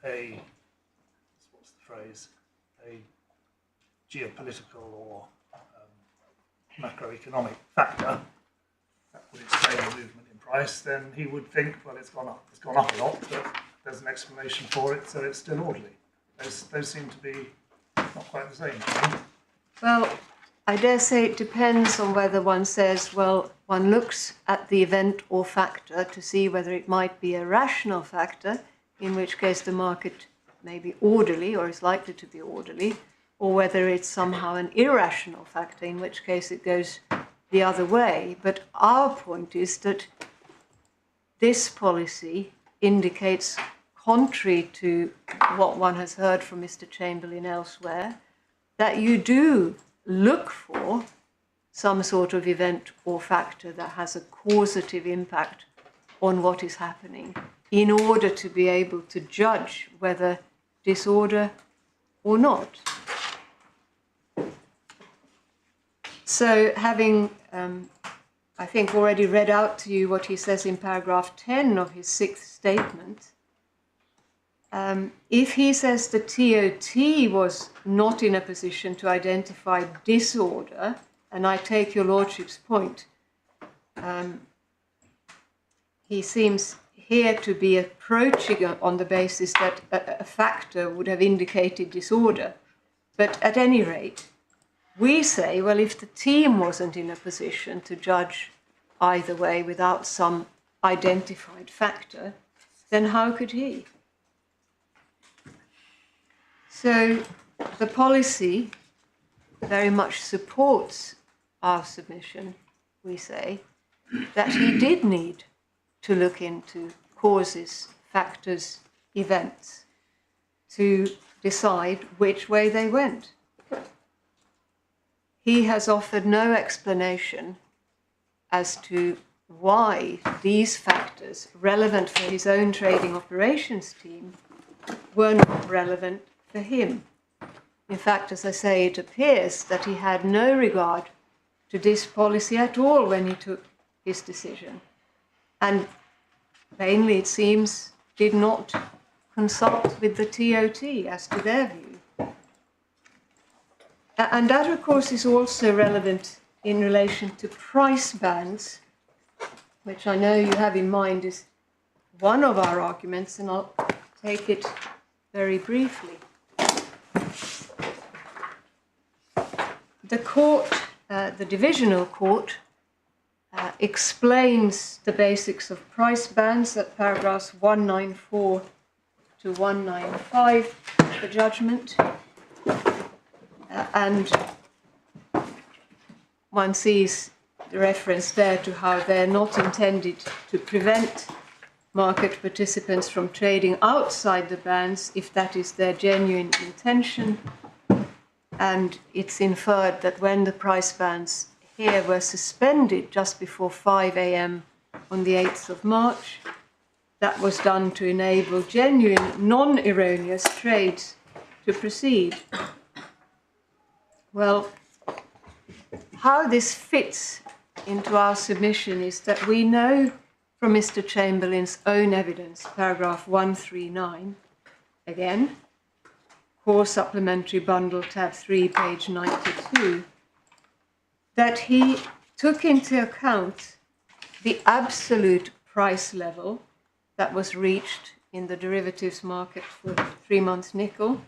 a geopolitical or macroeconomic factor that would explain the movement in price, then he would think, well, it's gone up a lot, but there's an explanation for it, so it's still orderly. Those seem to be not quite the same. Well, I dare say it depends on whether one says, well, one looks at the event or factor to see whether it might be a rational factor, in which case the market may be orderly or is likely to be orderly, or whether it's somehow an irrational factor, in which case it goes the other way. But our point is that this policy indicates, contrary to what one has heard from Mr. Chamberlain elsewhere, that you do look for some sort of event or factor that has a causative impact on what is happening in order to be able to judge whether disorder or not. So having, I think, already read out to you what he says in paragraph 10 of his 6th statement, if he says the TOT was not in a position to identify disorder, and I take your lordship's point, he seems here to be approaching on the basis that a factor would have indicated disorder. But at any rate, we say, well, if the team wasn't in a position to judge either way without some identified factor, then how could he? So the policy very much supports our submission, we say, that he did need to look into causes, factors, events, to decide which way they went. He has offered no explanation as to why these factors, relevant for his own trading operations team, were not relevant for him. In fact, as I say, it appears that he had no regard to this policy at all when he took his decision. And plainly, it seems, did not consult with the TOT as to their view. And that, of course, is also relevant in relation to price bands, which I know you have in mind is one of our arguments, and I'll take it very briefly. The court, the divisional court, explains the basics of price bands at paragraphs 194 to 195 of the judgment. And one sees the reference there to how they're not intended to prevent market participants from trading outside the bands if that is their genuine intention. And it's inferred that when the price bands here were suspended just before 5 a.m. on the 8th of March, that was done to enable genuine, non-erroneous trades to proceed. Well, how this fits into our submission is that we know from Mr. Chamberlain's own evidence, paragraph 139, again, Core Supplementary Bundle, tab 3, page 92, that he took into account the absolute price level that was reached in the derivatives market for 3-month nickel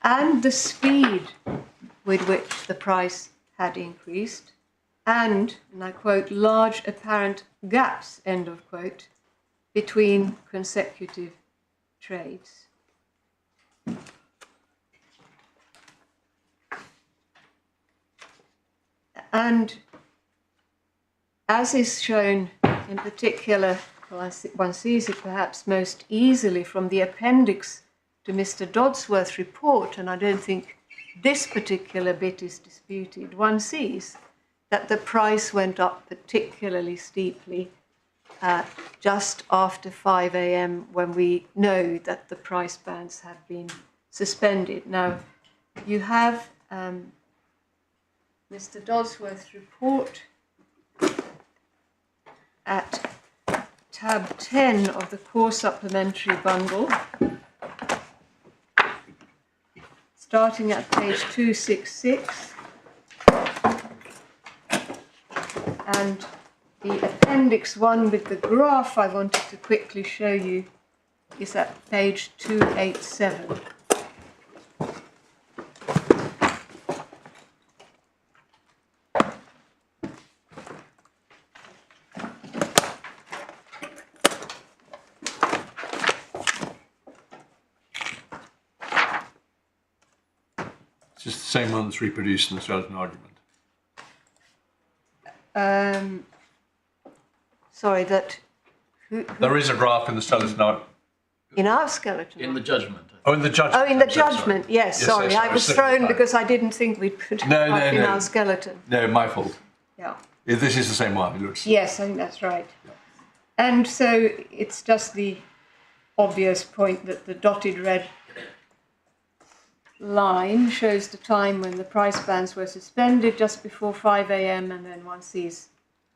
and the speed with which the price had increased, and I quote, large apparent gaps, end of quote, between consecutive trades. And as is shown in particular, well, one sees it perhaps most easily from the appendix to Mr. Dodsworth's report, and I don't think this particular bit is disputed, one sees that the price went up particularly steeply just after 5 a.m. when we know that the price bands have been suspended. Now, you have Mr. Dodsworth's report at tab 10 of the Core Supplementary Bundle, starting at page 266, and the appendix 1 with the graph I wanted to quickly show you is at page 287. It's just the same one that's reproduced in the skeleton argument. Sorry, that... There is a graph in the skeleton argument. In our skeleton? In the judgment. Oh, in the judgment. Oh, in the judgment, yes, sorry. I was thrown because I didn't think we'd put it up in our skeleton. No, my fault. Yeah. This is the same one. It looks. Yes, I think that's right. Yeah. And so it's just the obvious point that the dotted red line shows the time when the price bands were suspended just before 5 a.m. and then one sees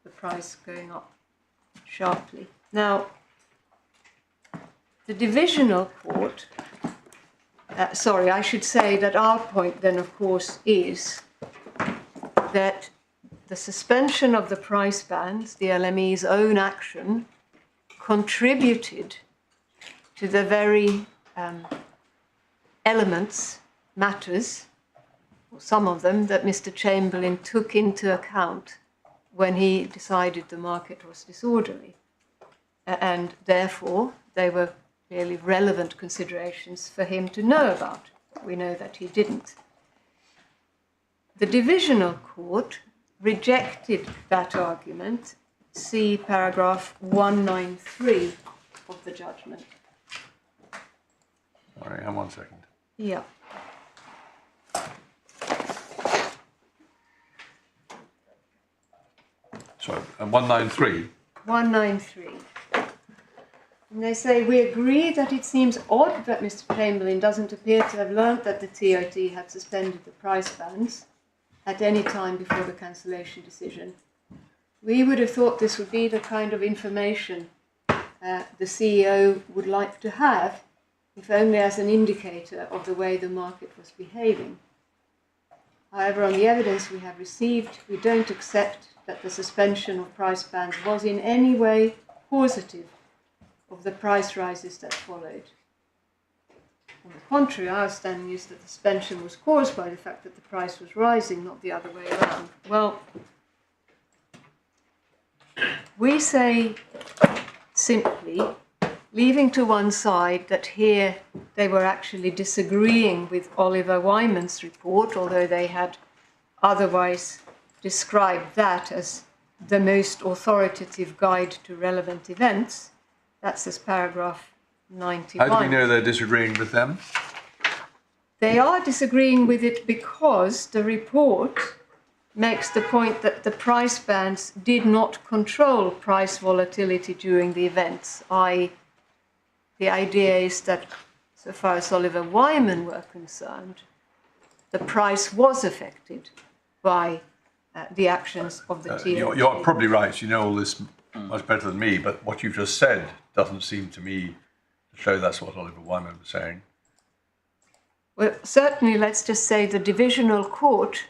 the price going up sharply. Now, the divisional court, sorry, I should say that our point then, of course, is that the suspension of the price bands, the LME's own action, contributed to the very elements, matters, or some of them, that Mr. Chamberlain took into account when he decided the market was disorderly. And therefore, they were really relevant considerations for him to know about. We know that he didn't. The divisional court rejected that argument. See paragraph 193 of the judgment. All right, hang on 1 second. Yeah. Sorry, 193. 193. And they say, we agree that it seems odd that Mr. Chamberlain doesn't appear to have learnt that the TOT had suspended the price bands at any time before the cancellation decision. We would have thought this would be the kind of information the CEO would like to have, if only as an indicator of the way the market was behaving. However, on the evidence we have received, we don't accept that the suspension of price bands was in any way causative of the price rises that followed. On the contrary, our understanding is that the suspension was caused by the fact that the price was rising, not the other way around. Well, We say simply, leaving to one side that here they were actually disagreeing with Oliver Wyman's report, although they had otherwise described that as the most authoritative guide to relevant events. That's as paragraph 91. How do we know they're disagreeing with them? They are disagreeing with it because the report makes the point that the price bands did not control price volatility during the events. The idea is that, so far as Oliver Wyman were concerned, the price was affected by the actions of the TOT. You're probably right. You know all this much better than me, but what you've just said doesn't seem to me to show that's what Oliver Wyman was saying. Well, certainly, let's just say the divisional court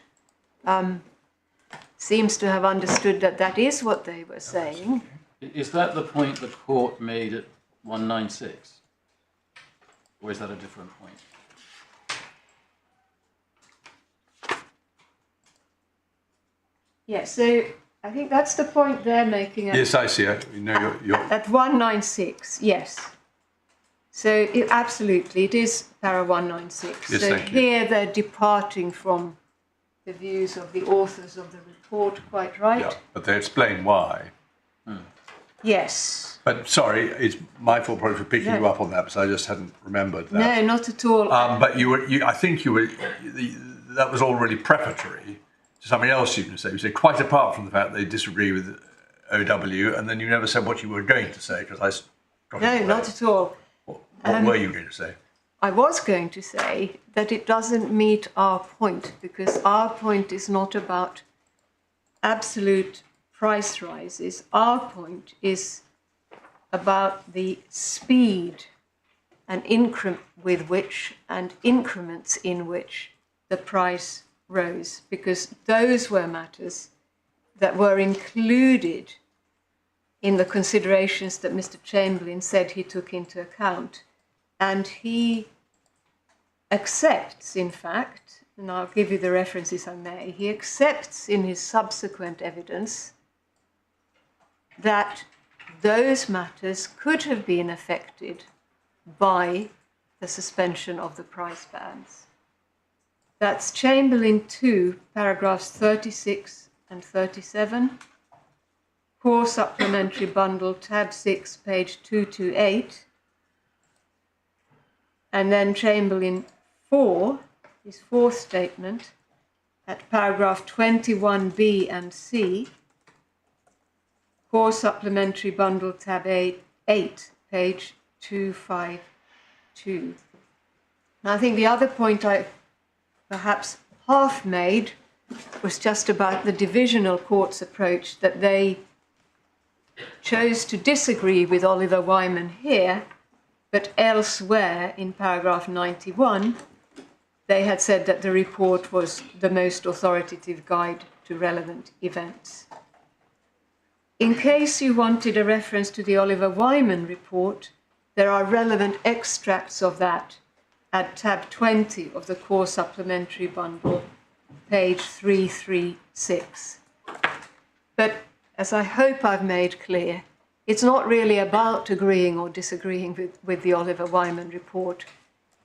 seems to have understood that that is what they were saying. Is that the point the court made at 196? Or is that a different point? Yes, so I think that's the point they're making. Yes, I see it. You know, you're At 196, yes. So absolutely, it is para 196. Yes, so thank you. here they're departing from the views of the authors of the report, quite right? yeah, but they explain why. Yes. But sorry, it's my fault probably for picking No. you up on that, because I just hadn't remembered that. No, not at all. But I think that was all really prefatory to something else you can say. You said quite apart from the fact they disagree with OW, and then you never said what you were going to say, because I got No, it not at all. What were you going to say? I was going to say that it doesn't meet our point, because our point is not about absolute price rises. Our point is about the speed and increments in which the price rose, because those were matters that were included in the considerations that Mr. Chamberlain said he took into account. And he accepts, in fact, and I'll give you the references I may, he accepts in his subsequent evidence that those matters could have been affected by the suspension of the price bands. That's Chamberlain 2, paragraphs 36 and 37, Core Supplementary Bundle, tab 6, page 228, and then Chamberlain 4, his fourth statement, at paragraph 21b and c, Core Supplementary Bundle, tab 8, page 252. And I think the other point I perhaps half made was just about the divisional court's approach, that they chose to disagree with Oliver Wyman here, but elsewhere in paragraph 91, they had said that the report was the most authoritative guide to relevant events. In case you wanted a reference to the Oliver Wyman report, there are relevant extracts of that at tab 20 of the Core Supplementary Bundle, page 336. But as I hope I've made clear, it's not really about agreeing or disagreeing with the Oliver Wyman report.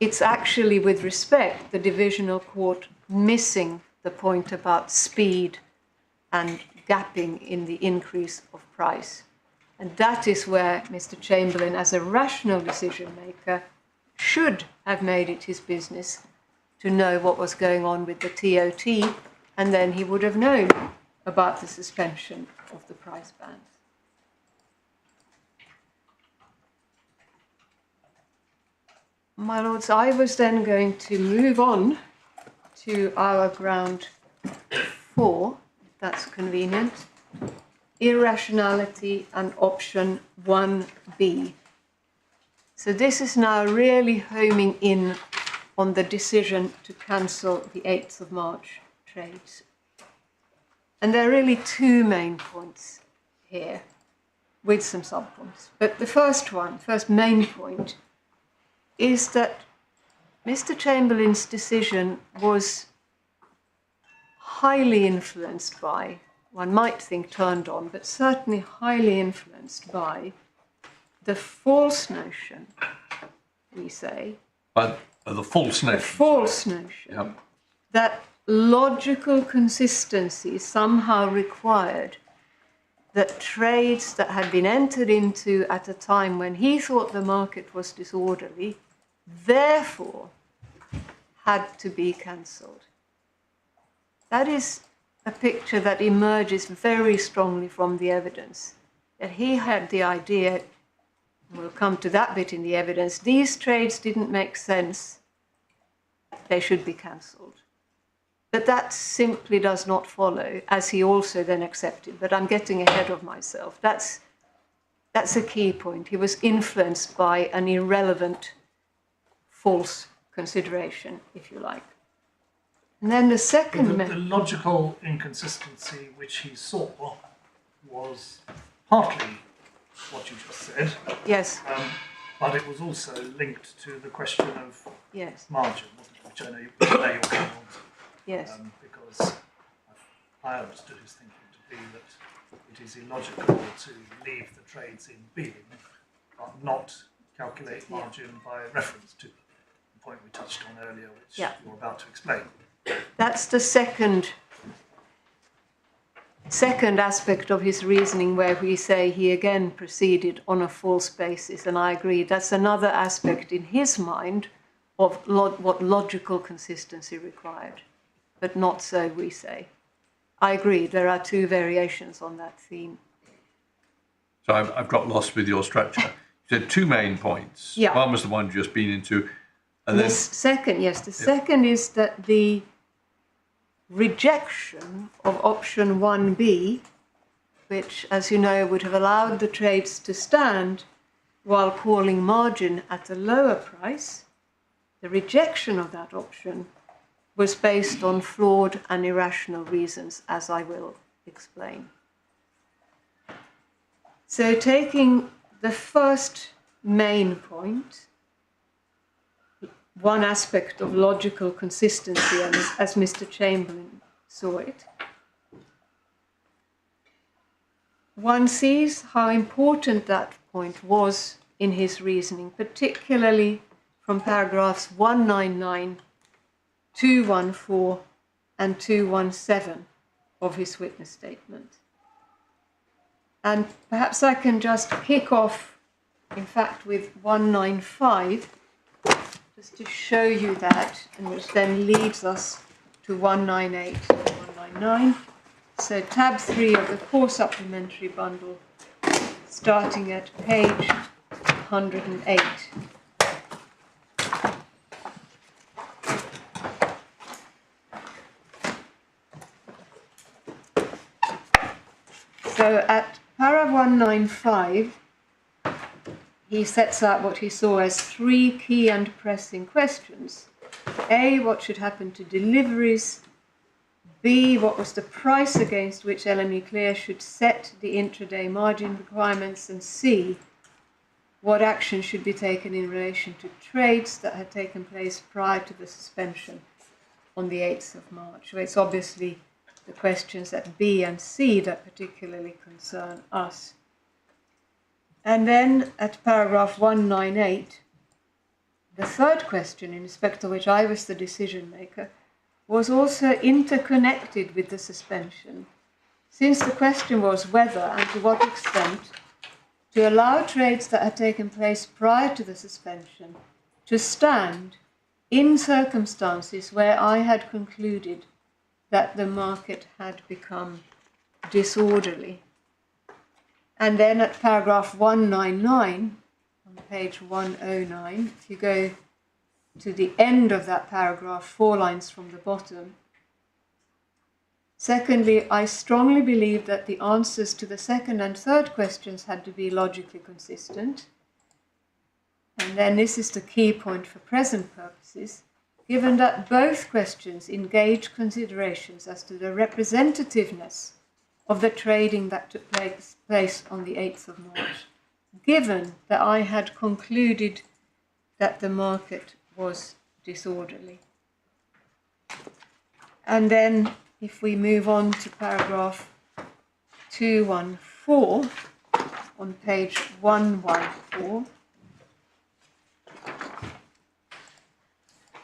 It's actually, with respect, the divisional court missing the point about speed and gapping in the increase of price. And that is where Mr. Chamberlain, as a rational decision maker, should have made it his business to know what was going on with the TOT, and then he would have known about the suspension of the price bands. My lords, I was then going to move on to our ground 4, if that's convenient, irrationality and option 1b. So this is now really homing in on the decision to cancel the 8th of March trades. And there are really two main points here, with some subpoints. But the first main point, is that Mr. Chamberlain's decision was highly influenced by one might think turned on, but certainly highly influenced by the false notion, we say. But the false notion. The false notion Yep. that logical consistency somehow required that trades that had been entered into at a time when he thought the market was disorderly, therefore had to be cancelled. That is a picture that emerges very strongly from the evidence, that he had the idea, we'll come to that bit in the evidence, these trades didn't make sense, they should be cancelled. But that simply does not follow, as he also then accepted. But I'm getting ahead of myself. That's a key point. He was influenced by an irrelevant, false consideration, if you like. And then the second... The logical inconsistency which he saw was partly what you just said. Yes. But it was also linked to the question of Yes. margin, which I know you're coming on to. Yes. Because I understood his thinking to be that it is illogical to leave the trades in being, but not calculate margin by reference to them. The point we touched on earlier, which you're about to explain. That's the second aspect of his reasoning, where we say he again proceeded on a false basis, and I agree. That's another aspect in his mind of what logical consistency required, but not so, we say. I agree, there are two variations on that theme. So I've got lost with your structure. You said two main points. Yeah. One was the one you've just been into, and then... The second is that the rejection of option 1B, which, as you know, would have allowed the trades to stand while calling margin at a lower price, the rejection of that option was based on flawed and irrational reasons, as I will explain. So taking the first main point, one aspect of logical consistency, as Mr. Chamberlain saw it, one sees how important that point was in his reasoning, particularly from paragraphs 199, 214 and 217 of his witness statement. And perhaps I can just kick off, in fact, with 195, just to show you that, and which then leads us to 198 and 199. So tab 3 of the core supplementary bundle, starting at page 108. So at para 195, he sets out what he saw as three key and pressing questions. A, what should happen to deliveries? B, what was the price against which LME Clear should set the intraday margin requirements? And C, what action should be taken in relation to trades that had taken place prior to the suspension on the 8th of March? So it's obviously the questions at B and C that particularly concern us. And then at paragraph 198, the third question, in respect to which I was the decision maker, was also interconnected with the suspension, since the question was whether and to what extent to allow trades that had taken place prior to the suspension to stand in circumstances where I had concluded that the market had become disorderly. And then at paragraph 199, on page 109, if you go to the end of that paragraph, 4 lines from the bottom. Secondly, I strongly believe that the answers to the second and third questions had to be logically consistent. And then this is the key point for present purposes, given that both questions engage considerations as to the representativeness of the trading that took place on the 8th of March, given that I had concluded that the market was disorderly. And then if we move on to paragraph 214 on page 114.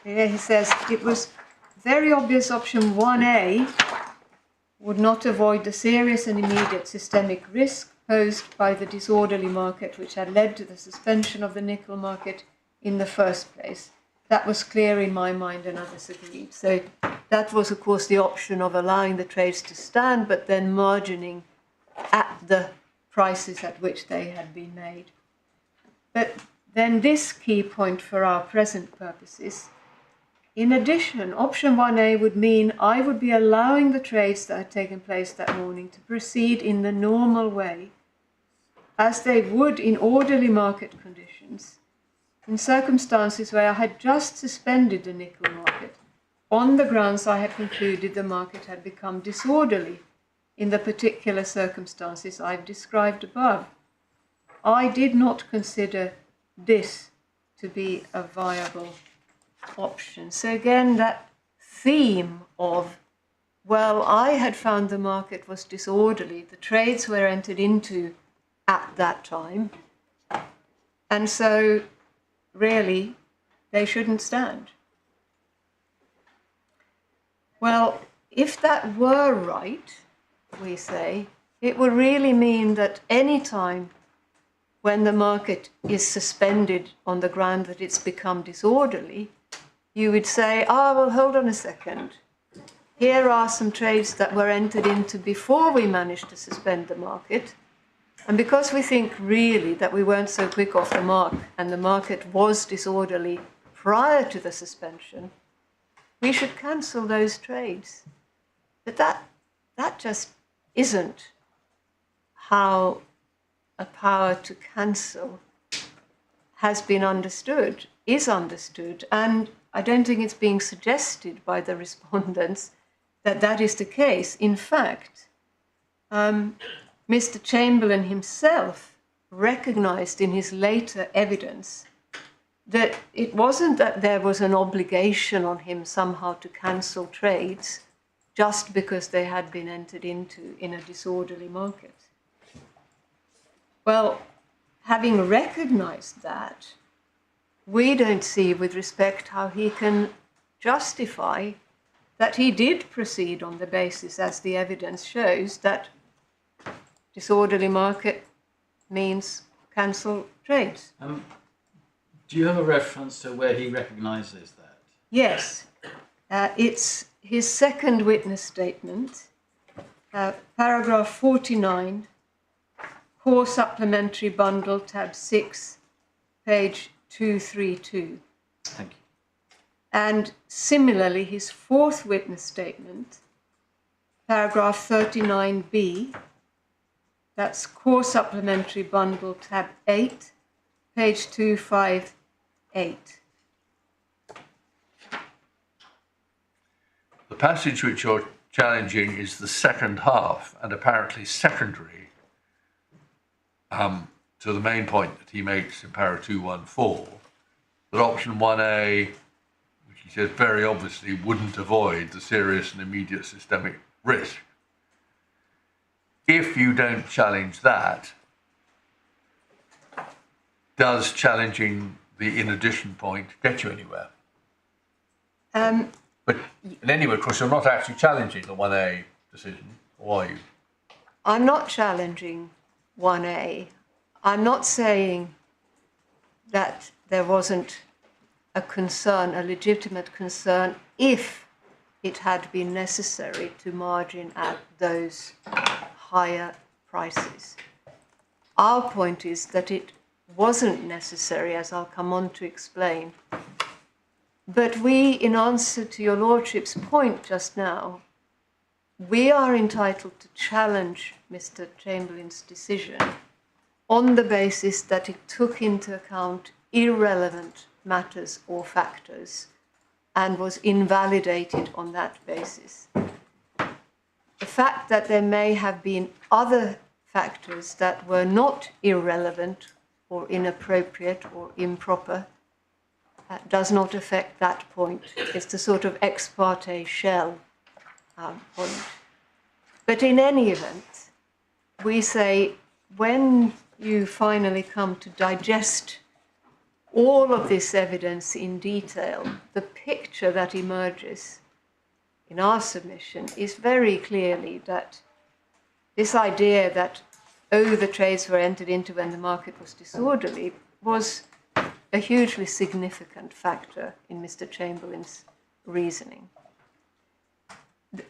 Here he says, it was very obvious option 1A would not avoid the serious and immediate systemic risk posed by the disorderly market which had led to the suspension of the nickel market in the first place. That was clear in my mind and others agreed. So that was, of course, the option of allowing the trades to stand, but then margining at the prices at which they had been made. But then this key point for our present purposes, in addition, option 1A would mean I would be allowing the trades that had taken place that morning to proceed in the normal way, as they would in orderly market conditions, in circumstances where I had just suspended the nickel market, on the grounds I had concluded the market had become disorderly in the particular circumstances I've described above. I did not consider this to be a viable option. So again, that theme of, well, I had found the market was disorderly, the trades were entered into at that time, and so really they shouldn't stand. Well, if that were right, we say, it would really mean that any time when the market is suspended on the ground that it's become disorderly, you would say, well, hold on a second. Here are some trades that were entered into before we managed to suspend the market. And because we think really that we weren't so quick off the mark and the market was disorderly prior to the suspension, we should cancel those trades. But that just isn't how a power to cancel has been understood, is understood, and I don't think it's being suggested by the respondents that that is the case. In fact, Mr. Chamberlain himself recognized in his later evidence that it wasn't that there was an obligation on him somehow to cancel trades just because they had been entered into in a disorderly market. Well, having recognized that, we don't see with respect how he can justify that he did proceed on the basis, as the evidence shows, that disorderly market means cancel trades. Do you have a reference to where he recognises that? Yes, it's his second witness statement, paragraph 49, core supplementary bundle, tab 6, page 232. Thank you. And similarly, his fourth witness statement, paragraph 39b, that's core supplementary bundle, tab 8, page 258. The passage which you're challenging is the second half and apparently secondary to the main point that he makes in paragraph 214, that option 1A, which he says very obviously wouldn't avoid the serious and immediate systemic risk. If you don't challenge that, does challenging the in addition point get you anywhere? But in any way, of course, you're not actually challenging the 1A decision, or are you? I'm not challenging 1A. I'm not saying that there wasn't a concern, a legitimate concern, if it had been necessary to margin at those higher prices. Our point is that it wasn't necessary, as I'll come on to explain. But we, in answer to your Lordship's point just now, we are entitled to challenge Mr. Chamberlain's decision on the basis that it took into account irrelevant matters or factors and was invalidated on that basis. The fact that there may have been other factors that were not irrelevant or inappropriate or improper does not affect that point. It's the sort of ex parte shell point. But in any event, we say when you finally come to digest all of this evidence in detail, the picture that emerges in our submission is very clearly that this idea that, oh, the trades were entered into when the market was disorderly was a hugely significant factor in Mr. Chamberlain's reasoning.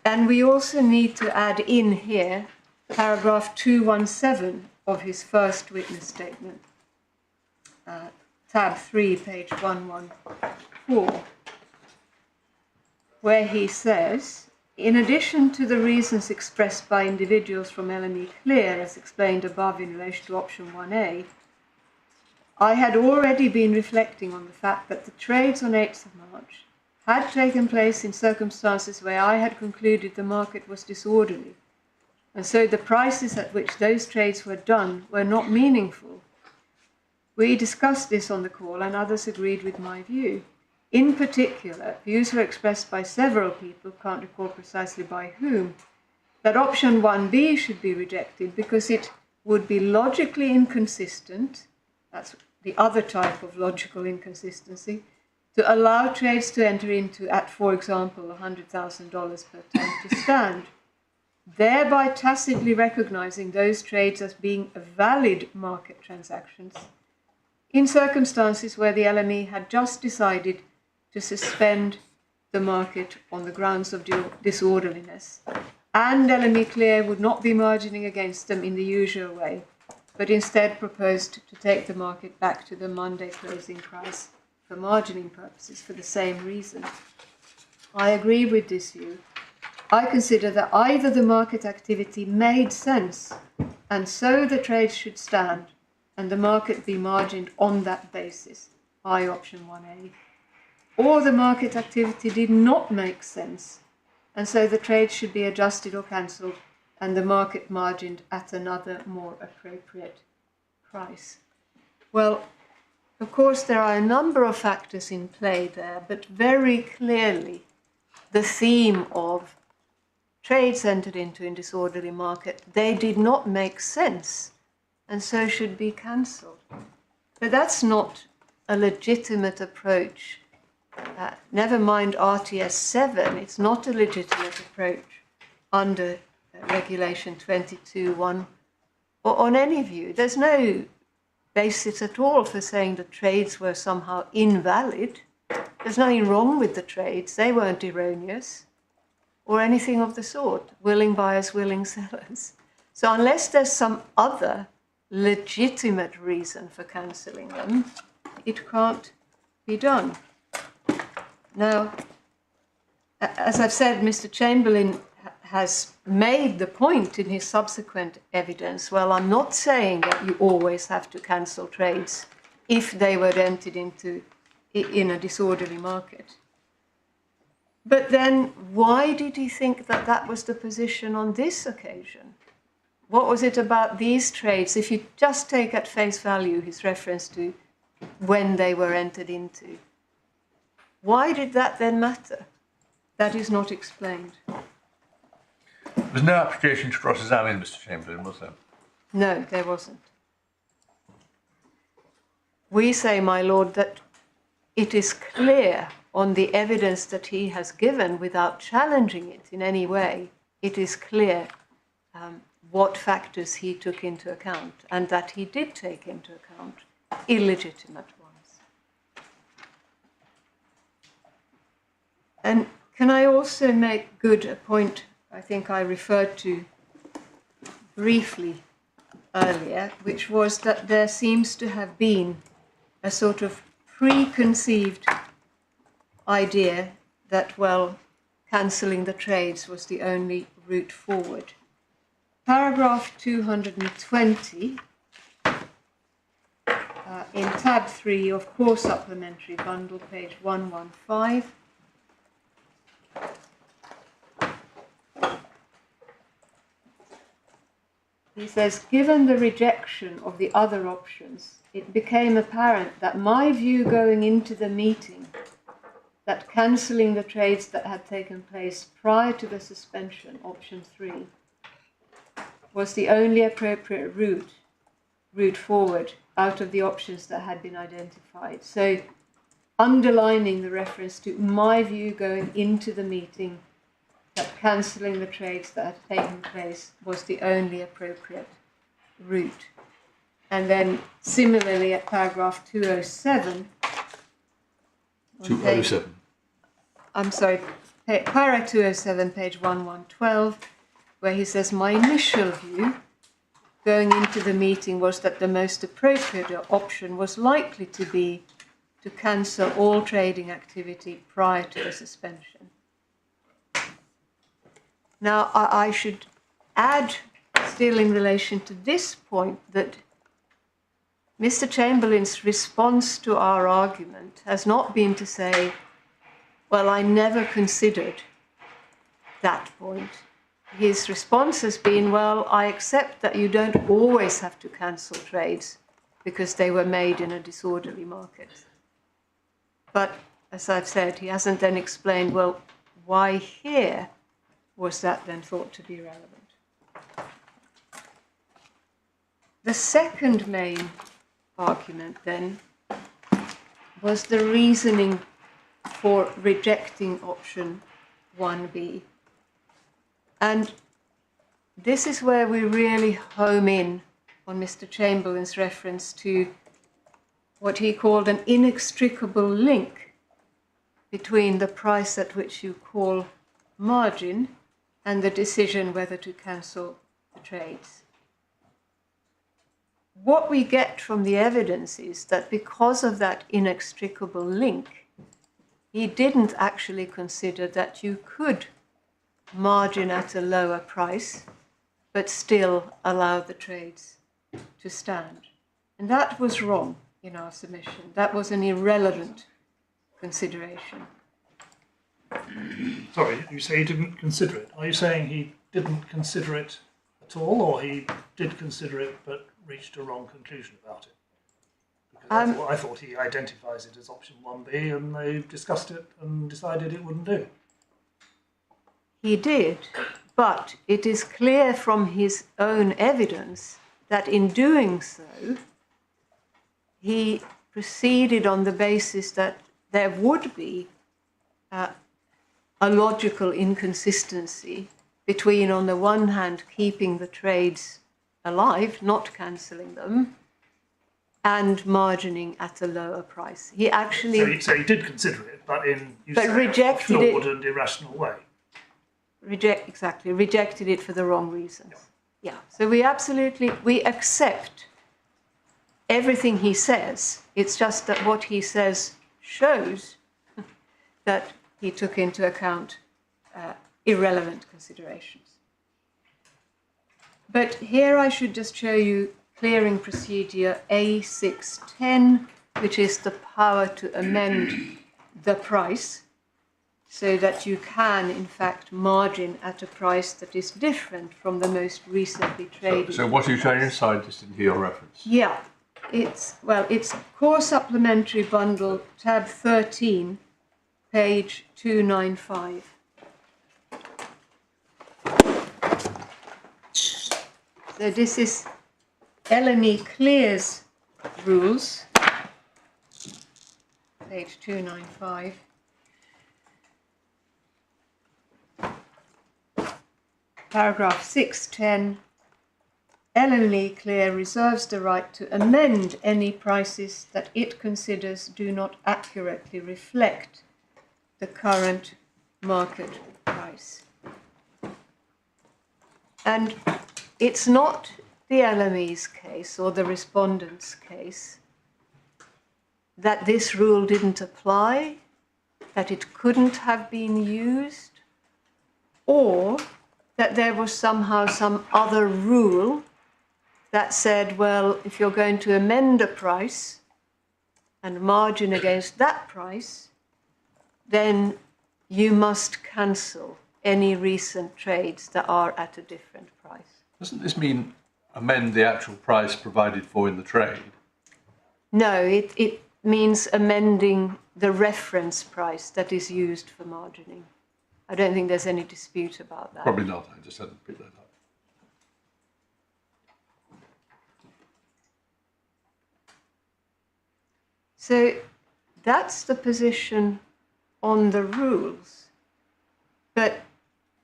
And we also need to add in here paragraph 217 of his first witness statement, tab 3, page 114, where he says, in addition to the reasons expressed by individuals from LME Clear, as explained above in relation to option 1A, I had already been reflecting on the fact that the trades on 8th of March had taken place in circumstances where I had concluded the market was disorderly, and so the prices at which those trades were done were not meaningful. We discussed this on the call, and others agreed with my view. In particular, views were expressed by several people, can't recall precisely by whom, that option 1B should be rejected because it would be logically inconsistent, that's the other type of logical inconsistency, to allow trades to enter into at, for example, $100,000 per ton to stand, thereby tacitly recognizing those trades as being valid market transactions in circumstances where the LME had just decided to suspend the market on the grounds of disorderliness, and LME Clear would not be margining against them in the usual way, but instead proposed to take the market back to the Monday closing price for margining purposes for the same reason. I agree with this view. I consider that either the market activity made sense, and so the trades should stand, and the market be margined on that basis, I option 1A, or the market activity did not make sense, and so the trades should be adjusted or cancelled, and the market margined at another more appropriate price. Well, of course, there are a number of factors in play there, but very clearly the theme of trades entered into in disorderly market, they did not make sense, and so should be cancelled. But that's not a legitimate approach. Never mind RTS 7, it's not a legitimate approach under Regulation 22.1 or on any view. There's no basis at all for saying the trades were somehow invalid. There's nothing wrong with the trades. They weren't erroneous or anything of the sort. Willing buyers, willing sellers. So unless there's some other legitimate reason for cancelling them, it can't be done. Now, as I've said, Mr. Chamberlain has made the point in his subsequent evidence, well, I'm not saying that you always have to cancel trades if they were entered into in a disorderly market. But then why did he think that that was the position on this occasion? What was it about these trades? If you just take at face value his reference to when they were entered into, why did that then matter? That is not explained. There was no application to cross-examine Mr. Chamberlain, was there? No, there wasn't. We say, my lord, that it is clear on the evidence that he has given without challenging it in any way, it is clear what factors he took into account, and that he did take into account illegitimate ones. And can I also make good a point I think I referred to briefly earlier, which was that there seems to have been a sort of preconceived idea that, well, cancelling the trades was the only route forward. Paragraph 220 in tab 3 of Core Supplementary Bundle, page 115. He says, given the rejection of the other options, it became apparent that my view going into the meeting, that cancelling the trades that had taken place prior to the suspension, option 3, was the only appropriate route forward out of the options that had been identified. So underlining the reference to my view going into the meeting that cancelling the trades that had taken place was the only appropriate route. And then similarly at paragraph 207. 207. I'm sorry, paragraph 207, page 1112, where he says, my initial view going into the meeting was that the most appropriate option was likely to be to cancel all trading activity prior to the suspension. Now, I should add, still in relation to this point, that Mr. Chamberlain's response to our argument has not been to say, well, I never considered that point. His response has been, well, I accept that you don't always have to cancel trades because they were made in a disorderly market. But as I've said, he hasn't then explained, well, why here was that then thought to be relevant? The second main argument then was the reasoning for rejecting option 1B. And this is where we really home in on Mr. Chamberlain's reference to what he called an inextricable link between the price at which you call margin and the decision whether to cancel the trades. What we get from the evidence is that because of that inextricable link, he didn't actually consider that you could margin at a lower price, but still allow the trades to stand. And that was wrong in our submission. That was an irrelevant consideration. Sorry, you say he didn't consider it. Are you saying he didn't consider it at all, or he did consider it but reached a wrong conclusion about it? Because I thought he identifies it as option 1B and they discussed it and decided it wouldn't do. He did, but it is clear from his own evidence that in doing so, he proceeded on the basis that there would be a logical inconsistency between, on the one hand, keeping the trades alive, not cancelling them, and margining at a lower price. He actually... So he did consider it, but in rejected a flawed and irrational way. Rejected it for the wrong reasons. Yeah, so we accept everything he says. It's just that what he says shows that he took into account irrelevant considerations. But here I should just show you clearing procedure A610, which is the power to amend the price so that you can, in fact, margin at a price that is different from the most recently traded. So what are you showing inside? I just didn't hear your reference. Yeah, it's Core Supplementary Bundle, tab 13, page 295. So this is LME Clear's rules, page 295. Paragraph 610, LME Clear reserves the right to amend any prices that it considers do not accurately reflect the current market price. And it's not the LME's case or the respondent's case that this rule didn't apply, that it couldn't have been used, or that there was somehow some other rule that said, well, if you're going to amend a price and margin against that price, then you must cancel any recent trades that are at a different price. Doesn't this mean amend the actual price provided for in the trade? No, it means amending the reference price that is used for margining. I don't think there's any dispute about that. Probably not. I just hadn't picked that up. So that's the position on the rules. But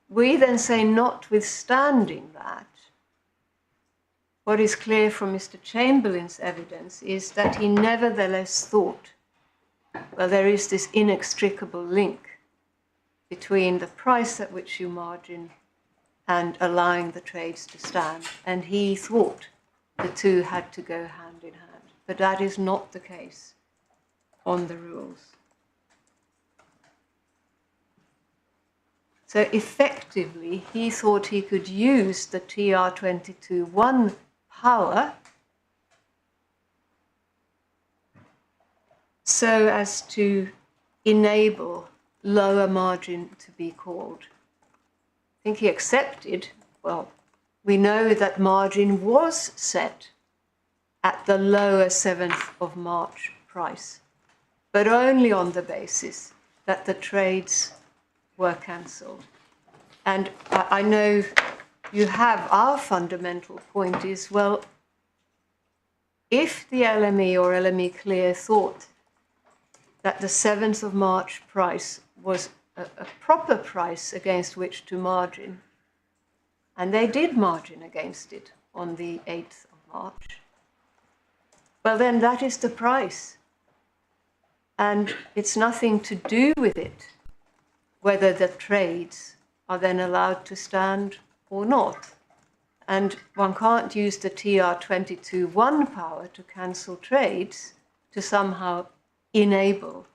we then say, notwithstanding that, what is clear from Mr. Chamberlain's evidence is that he nevertheless thought, well, there is this inextricable link between the price at which you margin and allowing the trades to stand. And he thought the two had to go hand in hand. But that is not the case on the rules. So effectively, he thought he could use the TR22(1) power so as to enable lower margin to be called. I think he accepted, well, we know that margin was set at the lower 7th of March price, but only on the basis that the trades were cancelled. And I know you have our fundamental point is, well, if the LME or LME Clear thought that the 7th of March price was a proper price against which to margin, and they did margin against it on the 8th of March, well, then that is the price. And it's nothing to do with it whether the trades are then allowed to stand or not. And one can't use the TR22(1) power to cancel trades to somehow enable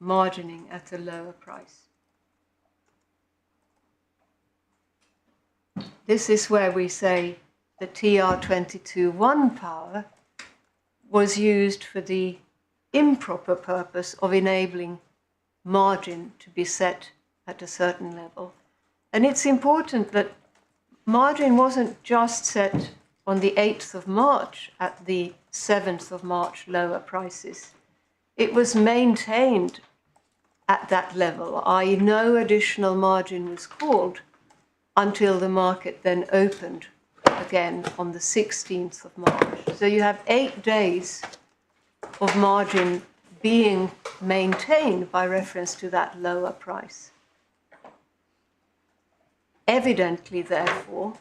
margining at a lower price. This is where we say the TR22(1) power was used for the improper purpose of enabling margin to be set at a certain level. And it's important that margin wasn't just set on the 8th of March at the 7th of March lower prices. It was maintained at that level, i.e. no additional margin was called until the market then opened again on the 16th of March. So you have 8 days of margin being maintained by reference to that lower price. Evidently, therefore,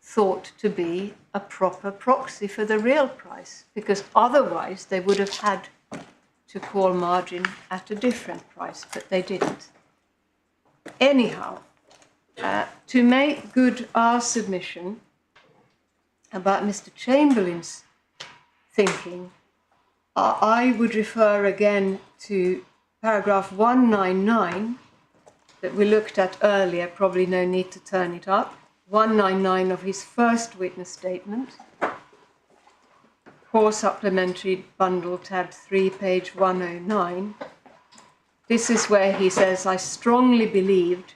thought to be a proper proxy for the real price, because otherwise they would have had to call margin at a different price, but they didn't. Anyhow, to make good our submission about Mr. Chamberlain's thinking, I would refer again to paragraph 199 that we looked at earlier, probably no need to turn it up, 199 of his first witness statement, Core Supplementary Bundle, tab 3, page 109. This is where he says, I strongly believed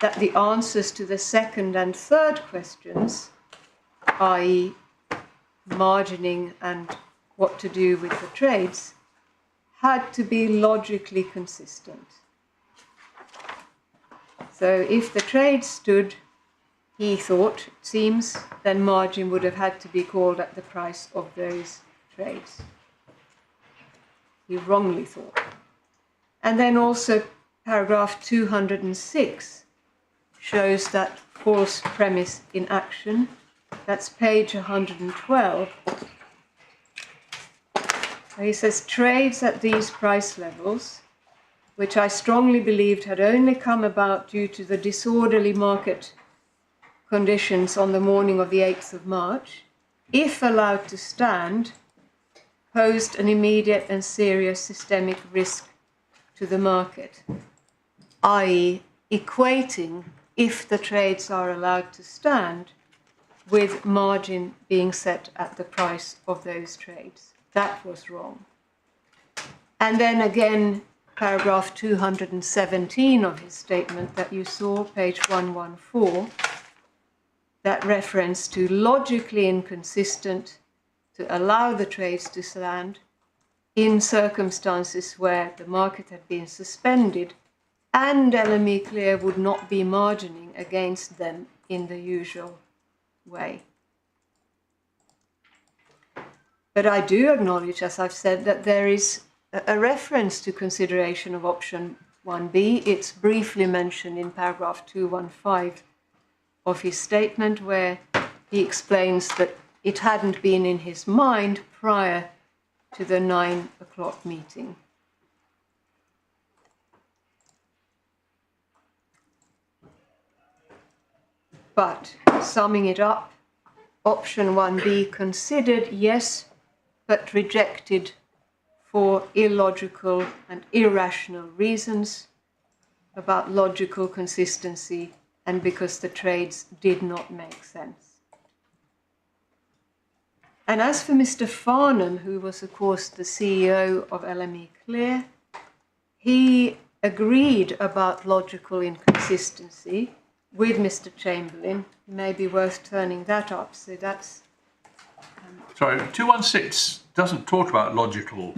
that the answers to the second and third questions, i.e. margining and what to do with the trades, had to be logically consistent. So if the trade stood, he thought, it seems, then margin would have had to be called at the price of those trades. He wrongly thought. And then also paragraph 206 shows that false premise in action. That's page 112. He says, trades at these price levels, which I strongly believed had only come about due to the disorderly market conditions on the morning of the 8th of March, if allowed to stand, posed an immediate and serious systemic risk to the market, i.e. equating, if the trades are allowed to stand, with margin being set at the price of those trades. That was wrong. And then again, paragraph 217 of his statement that you saw, page 114, that reference to logically inconsistent to allow the trades to stand in circumstances where the market had been suspended and LME Clear would not be margining against them in the usual way. But I do acknowledge, as I've said, that there is a reference to consideration of option 1B. It's briefly mentioned in paragraph 215 of his statement, where he explains that it hadn't been in his mind prior to the 9 o'clock meeting. But summing it up, option 1B considered, yes, but rejected for illogical and irrational reasons about logical consistency and because the trades did not make sense. And as for Mr. Farnham, who was, of course, the CEO of LME Clear, he agreed about logical inconsistency with Mr. Chamberlain. It may be worth turning that up. So that's... Sorry, 216 doesn't talk about logical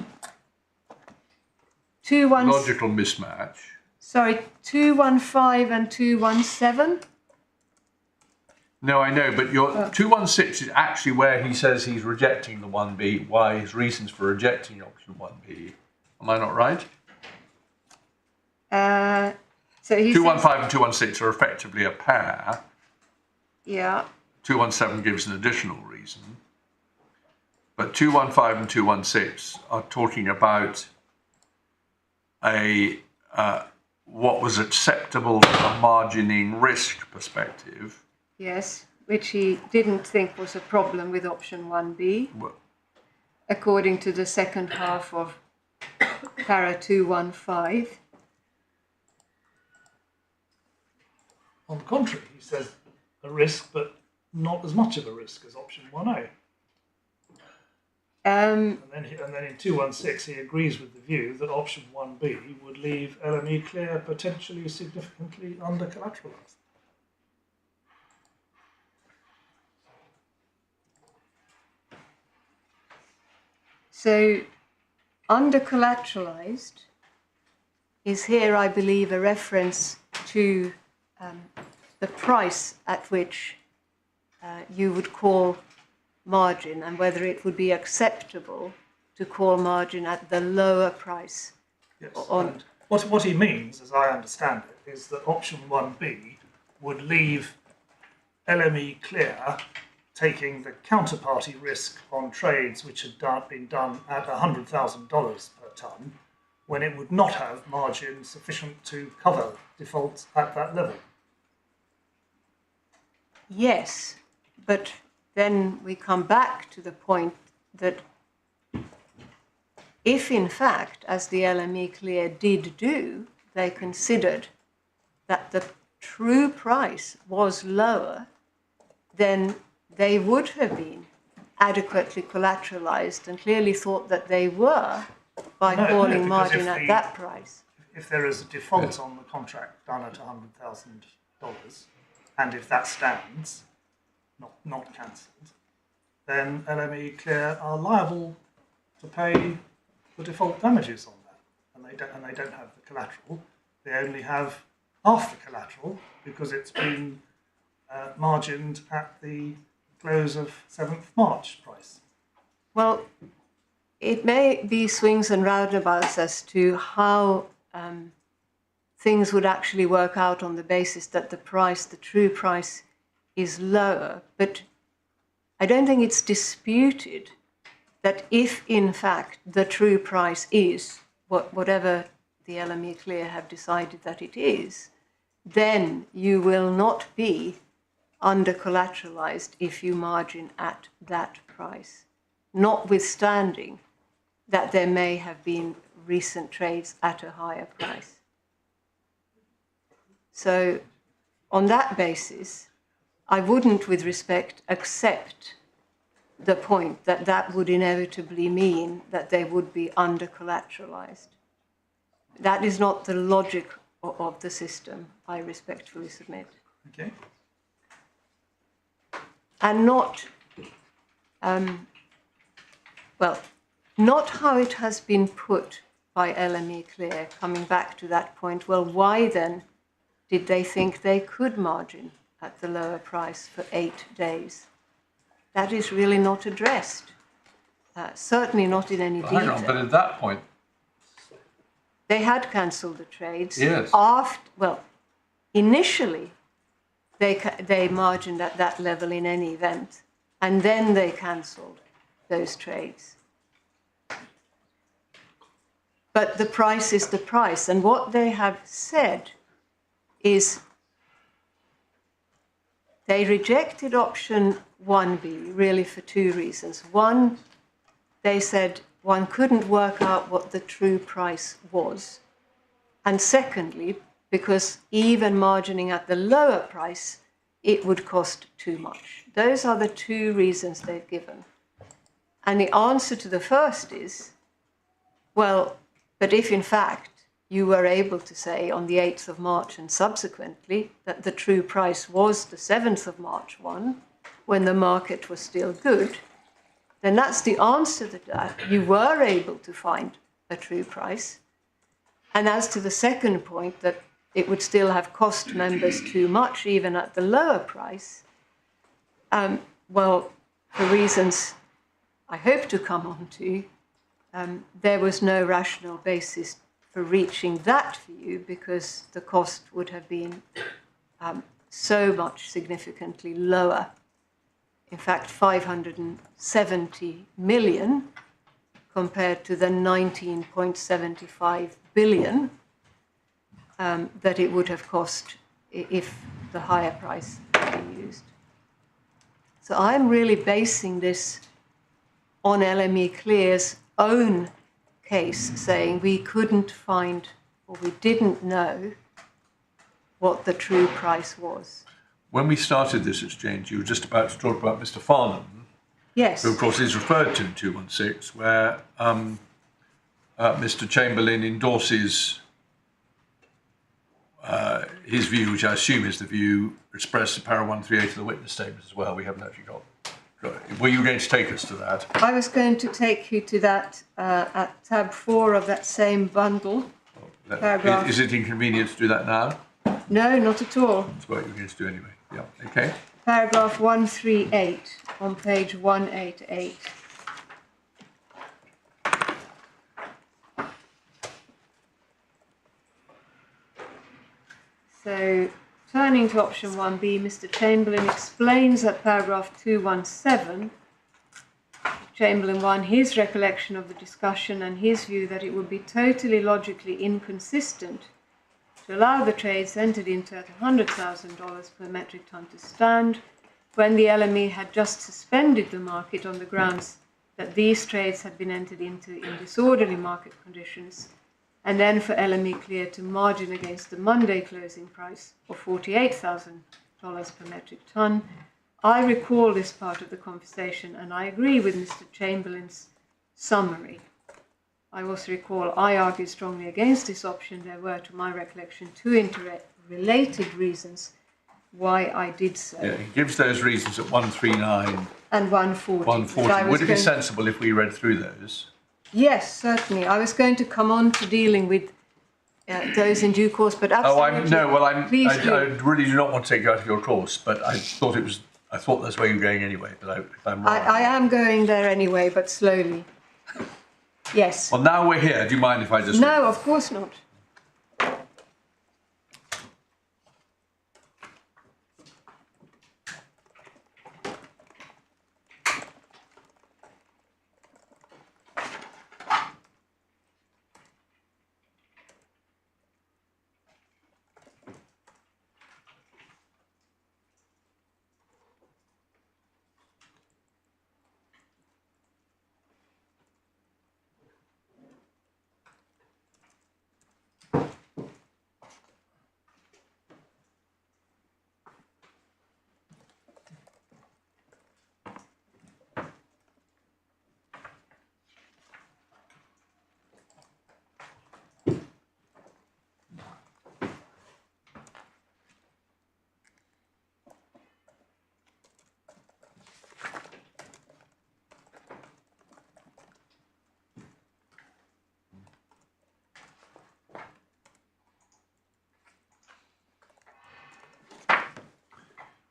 216. mismatch. Sorry, 215 and 217? No, I know, but your 216 is actually where he says he's rejecting the 1B, why his reasons for rejecting option 1B. Am I not right? So he 215 and 216 are effectively a pair. Yeah. 217 gives an additional reason. But 215 and 216 are talking about what was acceptable from a margining risk perspective. Yes, which he didn't think was a problem with option 1B, Well, according to the second half of para 215. On the contrary, he says a risk, but not as much of a risk as option 1A. And then in 216, he agrees with the view that option 1B would leave LME Clear potentially significantly under collateralized. So, under collateralized is here, I believe, a reference to the price at which you would call margin and whether it would be acceptable to call margin at the lower price. Yes, and what he means, as I understand it, is that option 1B would leave LME Clear taking the counterparty risk on trades which had been done at $100,000 per tonne, when it would not have margin sufficient to cover defaults at that level. Yes, but then we come back to the point that if in fact, as the LME Clear did do, they considered that the true price was lower, then they would have been adequately collateralized and clearly thought that they were by calling margin at that price. If there is a default on the contract done at $100,000, and if that stands, not cancelled, then LME Clear are liable to pay the default damages on that, and they don't have the collateral. They only have half the collateral because it's been margined at the close of 7th March price. Well, it may be swings and roundabouts as to how things would actually work out on the basis that the true price is lower, but I don't think it's disputed that if in fact the true price is whatever the LME Clear have decided that it is, then you will not be under collateralized if you margin at that price, notwithstanding that there may have been recent trades at a higher price. So on that basis, I wouldn't, with respect, accept the point that that would inevitably mean that they would be under collateralized. That is not the logic of the system, I respectfully submit. Okay. And not, not how it has been put by LME Clear, coming back to that point. Well, why then did they think they could margin at the lower price for 8 days? That is really not addressed, certainly not in any detail. Hang on, but at that point, they had cancelled the trades. Yes. Initially, they margined at that level in any event, and then they cancelled those trades. But the price is the price, and what they have said is they rejected option 1B really for two reasons. One, they said one couldn't work out what the true price was. And secondly, because even margining at the lower price, it would cost too much. Those are the two reasons they've given. And the answer to the first is, well, but if in fact you were able to say on the 8th of March and subsequently that the true price was the 7th of March one, when the market was still good, then that's the answer to that. You were able to find a true price. And as to the second point, that it would still have cost members too much, even at the lower price, well, for reasons I hope to come on to, there was no rational basis for reaching that view because the cost would have been so much significantly lower. In fact, 570 million compared to the 19.75 billion that it would have cost if the higher price had been used. So I'm really basing this on LME Clear's own case, saying we couldn't find or we didn't know what the true price was. When we started this exchange, you were just about to talk about Mr. Farnham, Yes. who of course is referred to in 216, where Mr. Chamberlain endorses his view, which I assume is the view expressed in para 138 of the witness statement as well. We haven't actually got. Were you going to take us to that? I was going to take you to that at tab 4 of that same bundle. Paragraph. Is it inconvenient to do that now? No, not at all. That's what you're going to do anyway. Yeah. Okay. Paragraph 138 on page 188. So, turning to option 1B, Mr. Chamberlain explains at paragraph 217, Chamberlain 1, his recollection of the discussion and his view that it would be totally logically inconsistent to allow the trades entered into at $100,000 per metric ton to stand when the LME had just suspended the market on the grounds that these trades had been entered into in disorderly market conditions, and then for LME Clear to margin against the Monday closing price of $48,000 per metric ton. I recall this part of the conversation and I agree with Mr. Chamberlain's summary. I also recall I argued strongly against this option. There were, to my recollection, two interrelated reasons why I did so. Yeah, he gives those reasons at 139 and 140. 140. Would it be sensible if we read through those? Yes, certainly. I was going to come on to dealing with those in due course, but absolutely. I really do not want to take you out of your course, but I thought that's where you're going anyway. But if I'm wrong, I am going there anyway, but slowly. Yes. Well, now we're here. Do you mind if I just? No, of course not.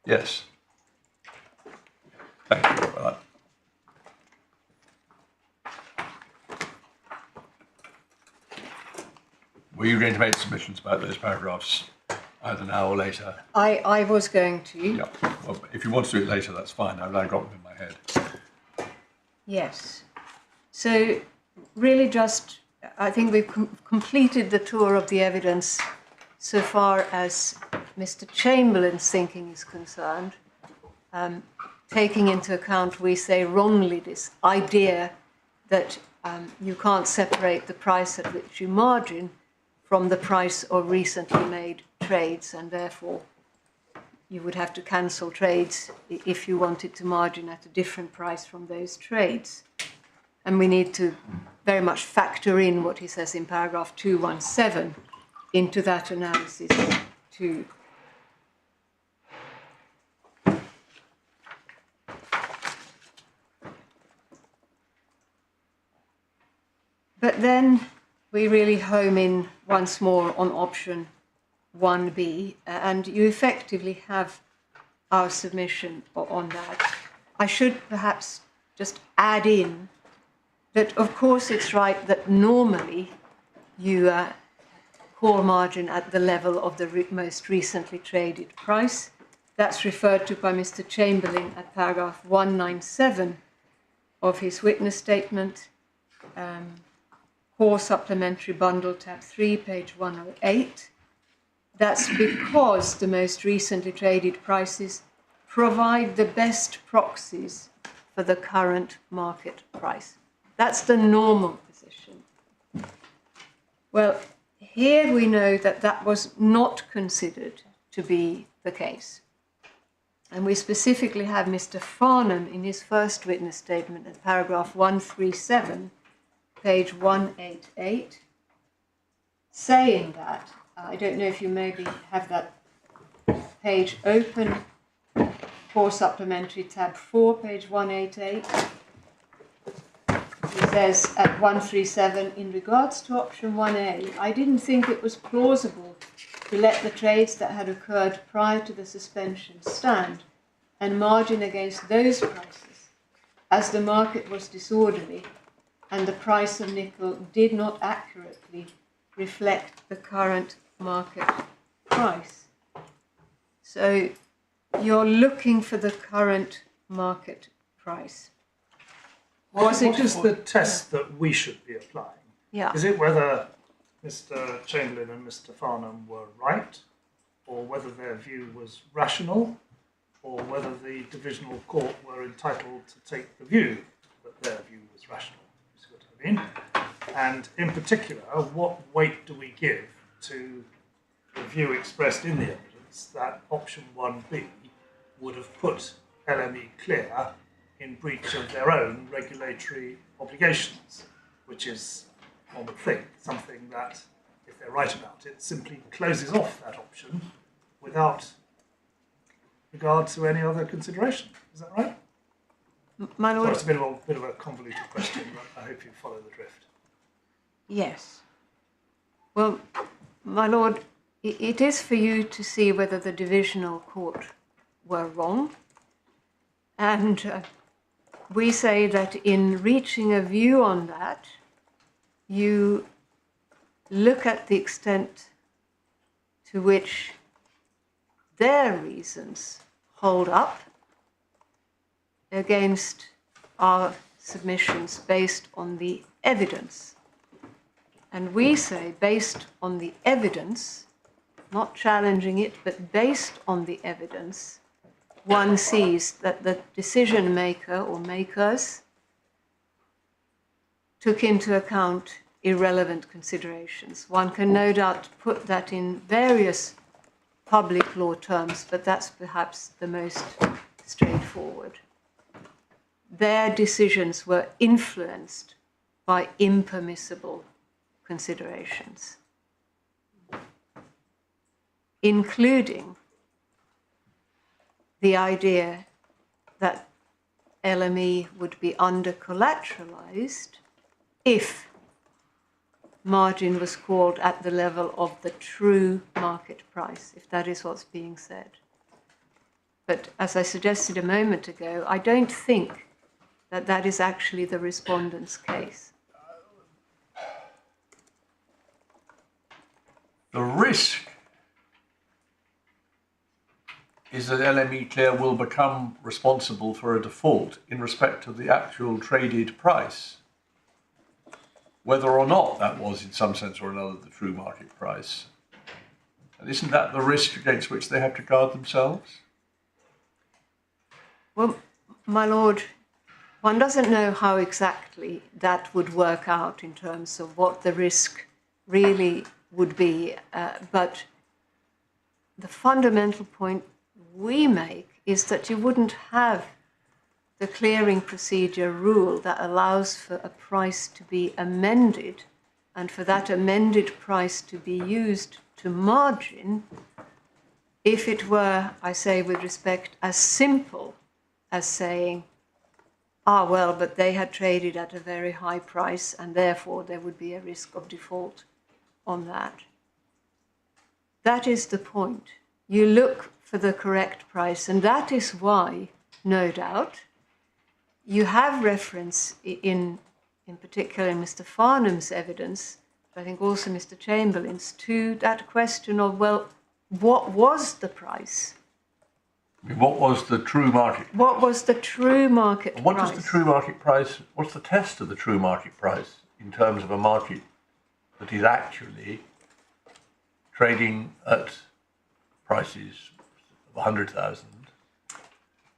Yes. Thank you for that. Were you going to make submissions about those paragraphs either now or later? I was going to. Yeah. Well, if you want to do it later, that's fine. I've now got them in my head. Yes. So really just, I think we've completed the tour of the evidence so far as Mr. Chamberlain's thinking is concerned, taking into account, we say wrongly, this idea that you can't separate the price at which you margin from the price of recently made trades, and therefore you would have to cancel trades if you wanted to margin at a different price from those trades. And we need to very much factor in what he says in paragraph 217 into that analysis too. But then we really home in once more on option 1B, and you effectively have our submission on that. I should perhaps just add in that, of course, it's right that normally you call margin at the level of the most recently traded price. That's referred to by Mr. Chamberlain at paragraph 197 of his witness statement. Core Supplementary Bundle, tab 3, page 108. That's because the most recently traded prices provide the best proxies for the current market price. That's the normal position. Well, here we know that that was not considered to be the case. And we specifically have Mr. Farnham in his first witness statement at paragraph 137, page 188, saying that, I don't know if you maybe have that page open, for supplementary tab 4, page 188. He says at 137, in regards to option 1A, I didn't think it was plausible to let the trades that had occurred prior to the suspension stand and margin against those prices, as the market was disorderly and the price of nickel did not accurately reflect the current market price. So you're looking for the current market price. What is the test that we should be applying? Yeah. Is it whether Mr. Chamberlain and Mr. Farnham were right, or whether their view was rational, or whether the divisional court were entitled to take the view that their view was rational? You see what I mean? And in particular, what weight do we give to the view expressed in the evidence that option 1B would have put LME Clear in breach of their own regulatory obligations, which is, one would think, something that, if they're right about it, simply closes off that option without regard to any other consideration. Is that right? My Lord, Well, it's a bit of a convoluted question, but I hope you follow the drift. yes. Well, my Lord, it is for you to see whether the divisional court were wrong. And we say that in reaching a view on that, you look at the extent to which their reasons hold up against our submissions based on the evidence. And we say, based on the evidence, not challenging it, but based on the evidence, one sees that the decision maker or makers took into account irrelevant considerations. One can no doubt put that in various public law terms, but that's perhaps the most straightforward. Their decisions were influenced by impermissible considerations, including the idea that LME would be under-collateralized if margin was called at the level of the true market price, if that is what's being said. But as I suggested a moment ago, I don't think that that is actually the respondent's case. The risk is that LME Clear will become responsible for a default in respect of the actual traded price, whether or not that was in some sense or another the true market price. And isn't that the risk against which they have to guard themselves? Well, my lord, one doesn't know how exactly that would work out in terms of what the risk really would be, but the fundamental point we make is that you wouldn't have the clearing procedure rule that allows for a price to be amended and for that amended price to be used to margin if it were, I say with respect, as simple as saying, well, but they had traded at a very high price and therefore there would be a risk of default on that. That is the point. You look for the correct price, and that is why, no doubt, you have reference in particular in Mr. Farnham's evidence, but I think also Mr. Chamberlain's, to that question of, well, what was the price? I mean, what was the true market? What was the true market price? What does the true market price, what's the test of the true market price in terms of a market that is actually trading at prices of 100,000?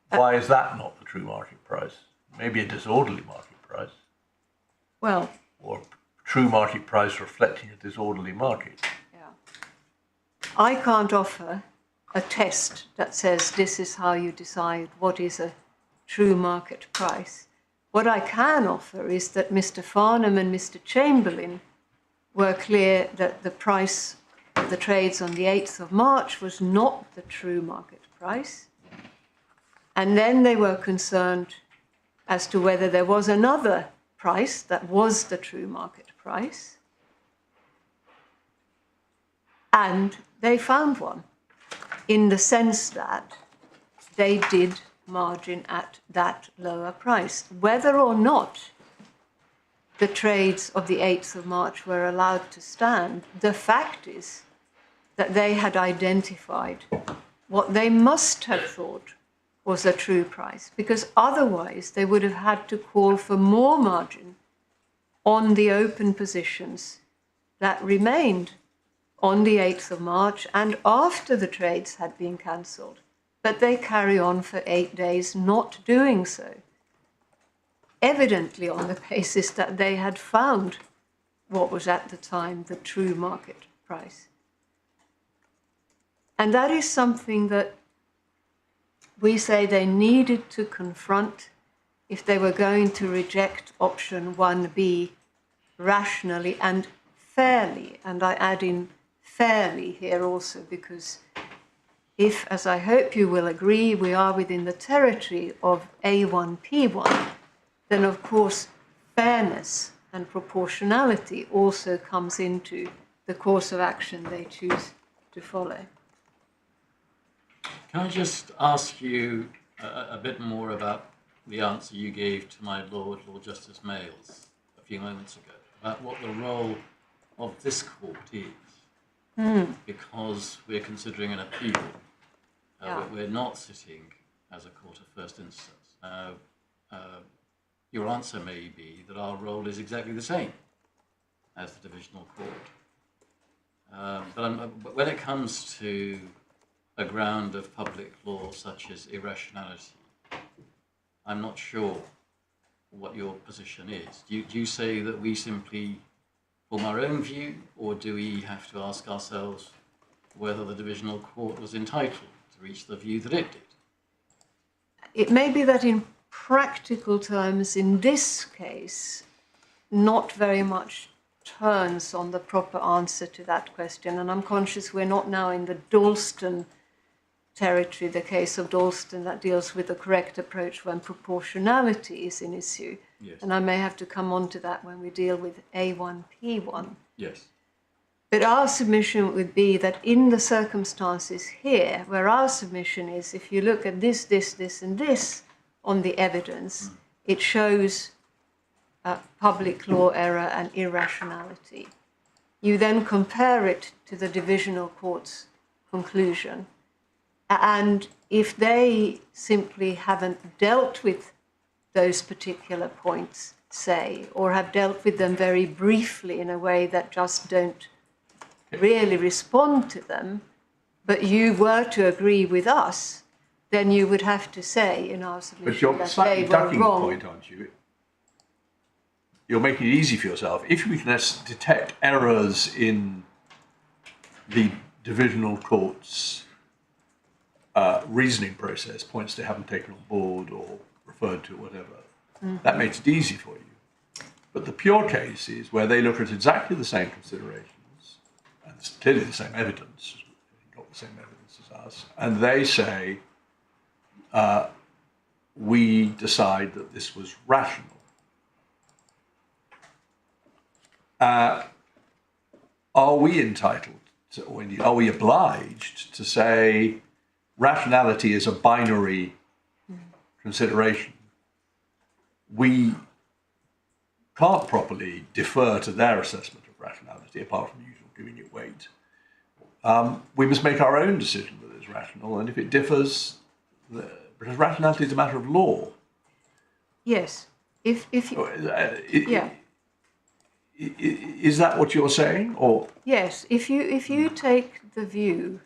Why is that not the true market price? Maybe a disorderly market price. Well, or a true market price reflecting a disorderly market. yeah. I can't offer a test that says this is how you decide what is a true market price. What I can offer is that Mr. Farnham and Mr. Chamberlain were clear that the price of the trades on the 8th of March was not the true market price. And then they were concerned as to whether there was another price that was the true market price. And they found one, in the sense that they did margin at that lower price. Whether or not the trades of the 8th of March were allowed to stand, the fact is that they had identified what they must have thought was a true price, because otherwise they would have had to call for more margin on the open positions that remained on the 8th of March and after the trades had been cancelled. But they carry on for 8 days not doing so, evidently on the basis that they had found what was at the time the true market price. And that is something that we say they needed to confront if they were going to reject option 1B rationally and fairly. And I add in fairly here also, because if, as I hope you will agree, we are within the territory of A1P1, then of course fairness and proportionality also comes into the course of action they choose to follow. Can I just ask you a bit more about the answer you gave to my Lord Justice Males a few moments ago, about what the role of this court is? Because we're considering an appeal. We're not sitting as a court of first instance. Your answer may be that our role is exactly the same as the divisional court. But when it comes to a ground of public law such as irrationality, I'm not sure what your position is. Do you say that we simply form our own view, or do we have to ask ourselves whether the divisional court was entitled to reach the view that it did? It may be that in practical terms, in this case, not very much turns on the proper answer to that question. And I'm conscious we're not now in the Dalston territory, the case of Dalston that deals with the correct approach when proportionality is in issue. Yes. And I may have to come on to that when we deal with A1P1. Yes. But our submission would be that in the circumstances here, where our submission is, if you look at this, this, and this on the evidence, it shows public law error and irrationality. you then compare it to the divisional court's conclusion. And if they simply haven't dealt with those particular points, say, or have dealt with them very briefly in a way that just don't really respond to them, but you were to agree with us, then you would have to say in our But submission you're that slightly they were ducking the wrong. point, aren't you? You're making it easy for yourself. If we can detect errors in the divisional court's reasoning process, points they haven't taken on board or referred to, whatever, that makes it easy for you. But the pure case is where they look at exactly the same considerations, and it's clearly the same evidence, got the same evidence as us, and they say, we decide that this was rational. Are we entitled to, or indeed, are we obliged to say rationality is a binary consideration? We can't properly defer to their assessment of rationality, apart from usual giving it weight. We must make our own decision whether it's rational, and if it differs, because rationality is a matter of law. Yes. If you, yeah. Is that what you're saying, or? Yes, if you take the view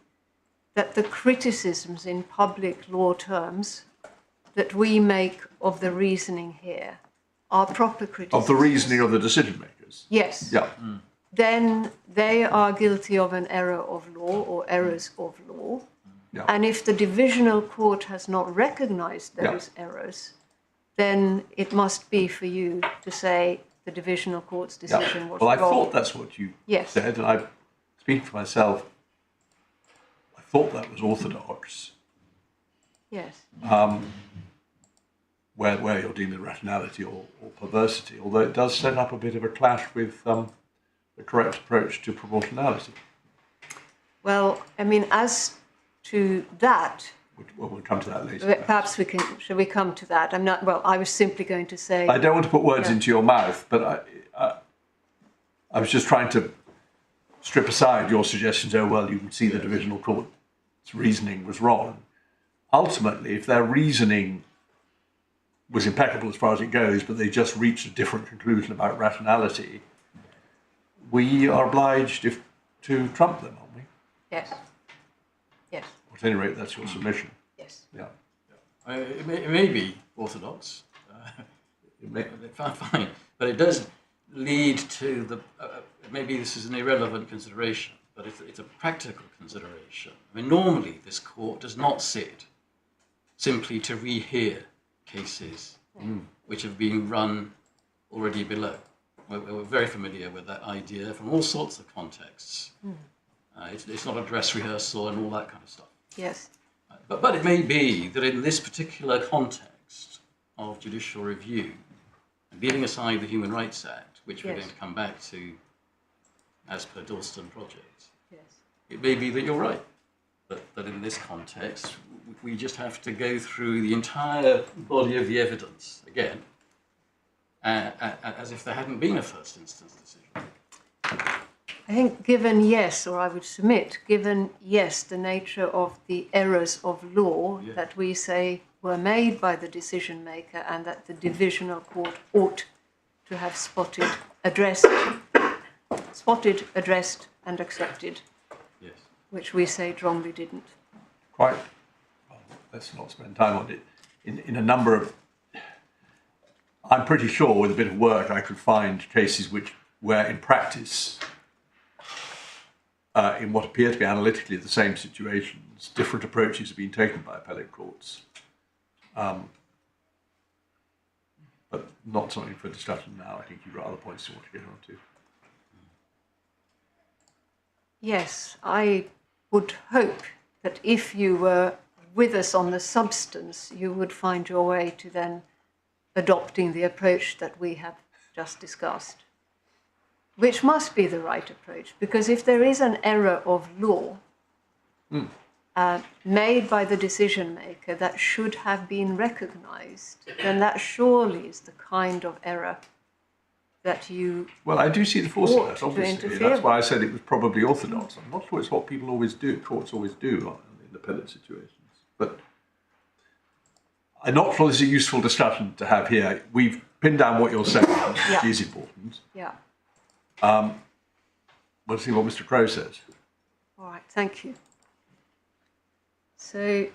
that the criticisms in public law terms that we make of the reasoning here are proper criticisms. Of the reasoning of the decision makers? Yes. Yeah. Then they are guilty of an error of law or errors of law. Yeah. And if the divisional court has not recognized those errors, then it must be for you to say the divisional court's decision was Well, I wrong. thought that's what you Yes. said, and I speak for myself. I thought that was orthodox, Yes. where you're dealing with rationality or perversity, although it does set up a bit of a clash with the correct approach to proportionality. Well, I mean, as to that, We'll come to that later. perhaps shall we come to that? I'm not, well, I was simply going to say, I don't want to put words into your mouth, but I was just trying to strip aside your suggestions. Oh, well, you can see the divisional court's reasoning was wrong. Ultimately, if their reasoning was impeccable as far as it goes, but they just reached a different conclusion about rationality, we are obliged to trump them, aren't we? yes, yes, At any rate, that's your submission. yes. Yeah. It may be orthodox, fine, but it does lead to the, maybe this is an irrelevant consideration, but it's a practical consideration. I mean, normally this court does not sit simply to rehear cases which have been run already below. We're very familiar with that idea from all sorts of contexts. It's not a dress rehearsal and all that kind of stuff. Yes. But it may be that in this particular context of judicial review, and leaving aside the Human Rights Act, which we're going to come back to as per Dalston Project, Yes. it may be that you're right, that in this context, we just have to go through the entire body of the evidence again, as if there hadn't been a first instance decision. I think given yes, or I would submit, given yes, the nature of the errors of law that we say were made by the decision maker and that the divisional court ought to have spotted, addressed, and accepted, Yes. which we say Dromley didn't. Quite. Well, let's not spend time on it. In a number of, I'm pretty sure with a bit of work I could find cases where in practice, in what appear to be analytically the same situations, different approaches have been taken by appellate courts. But not something for discussion now. I think you've got other points you want to get on to. Yes, I would hope that if you were with us on the substance, you would find your way to then adopting the approach that we have just discussed, which must be the right approach, because if there is an error of law made by the decision maker that should have been recognized, then that surely is the kind of error that you Well, I do see the force of ought that, to obviously. interfere That's why I said it was probably orthodox. I'm not sure it's what people always do, courts always do in appellate situations. But I'm not sure this is a useful discussion to have here. We've pinned down what you're saying, which is important. Yeah. We'll see what Mr. Crowe says. All right, thank you. So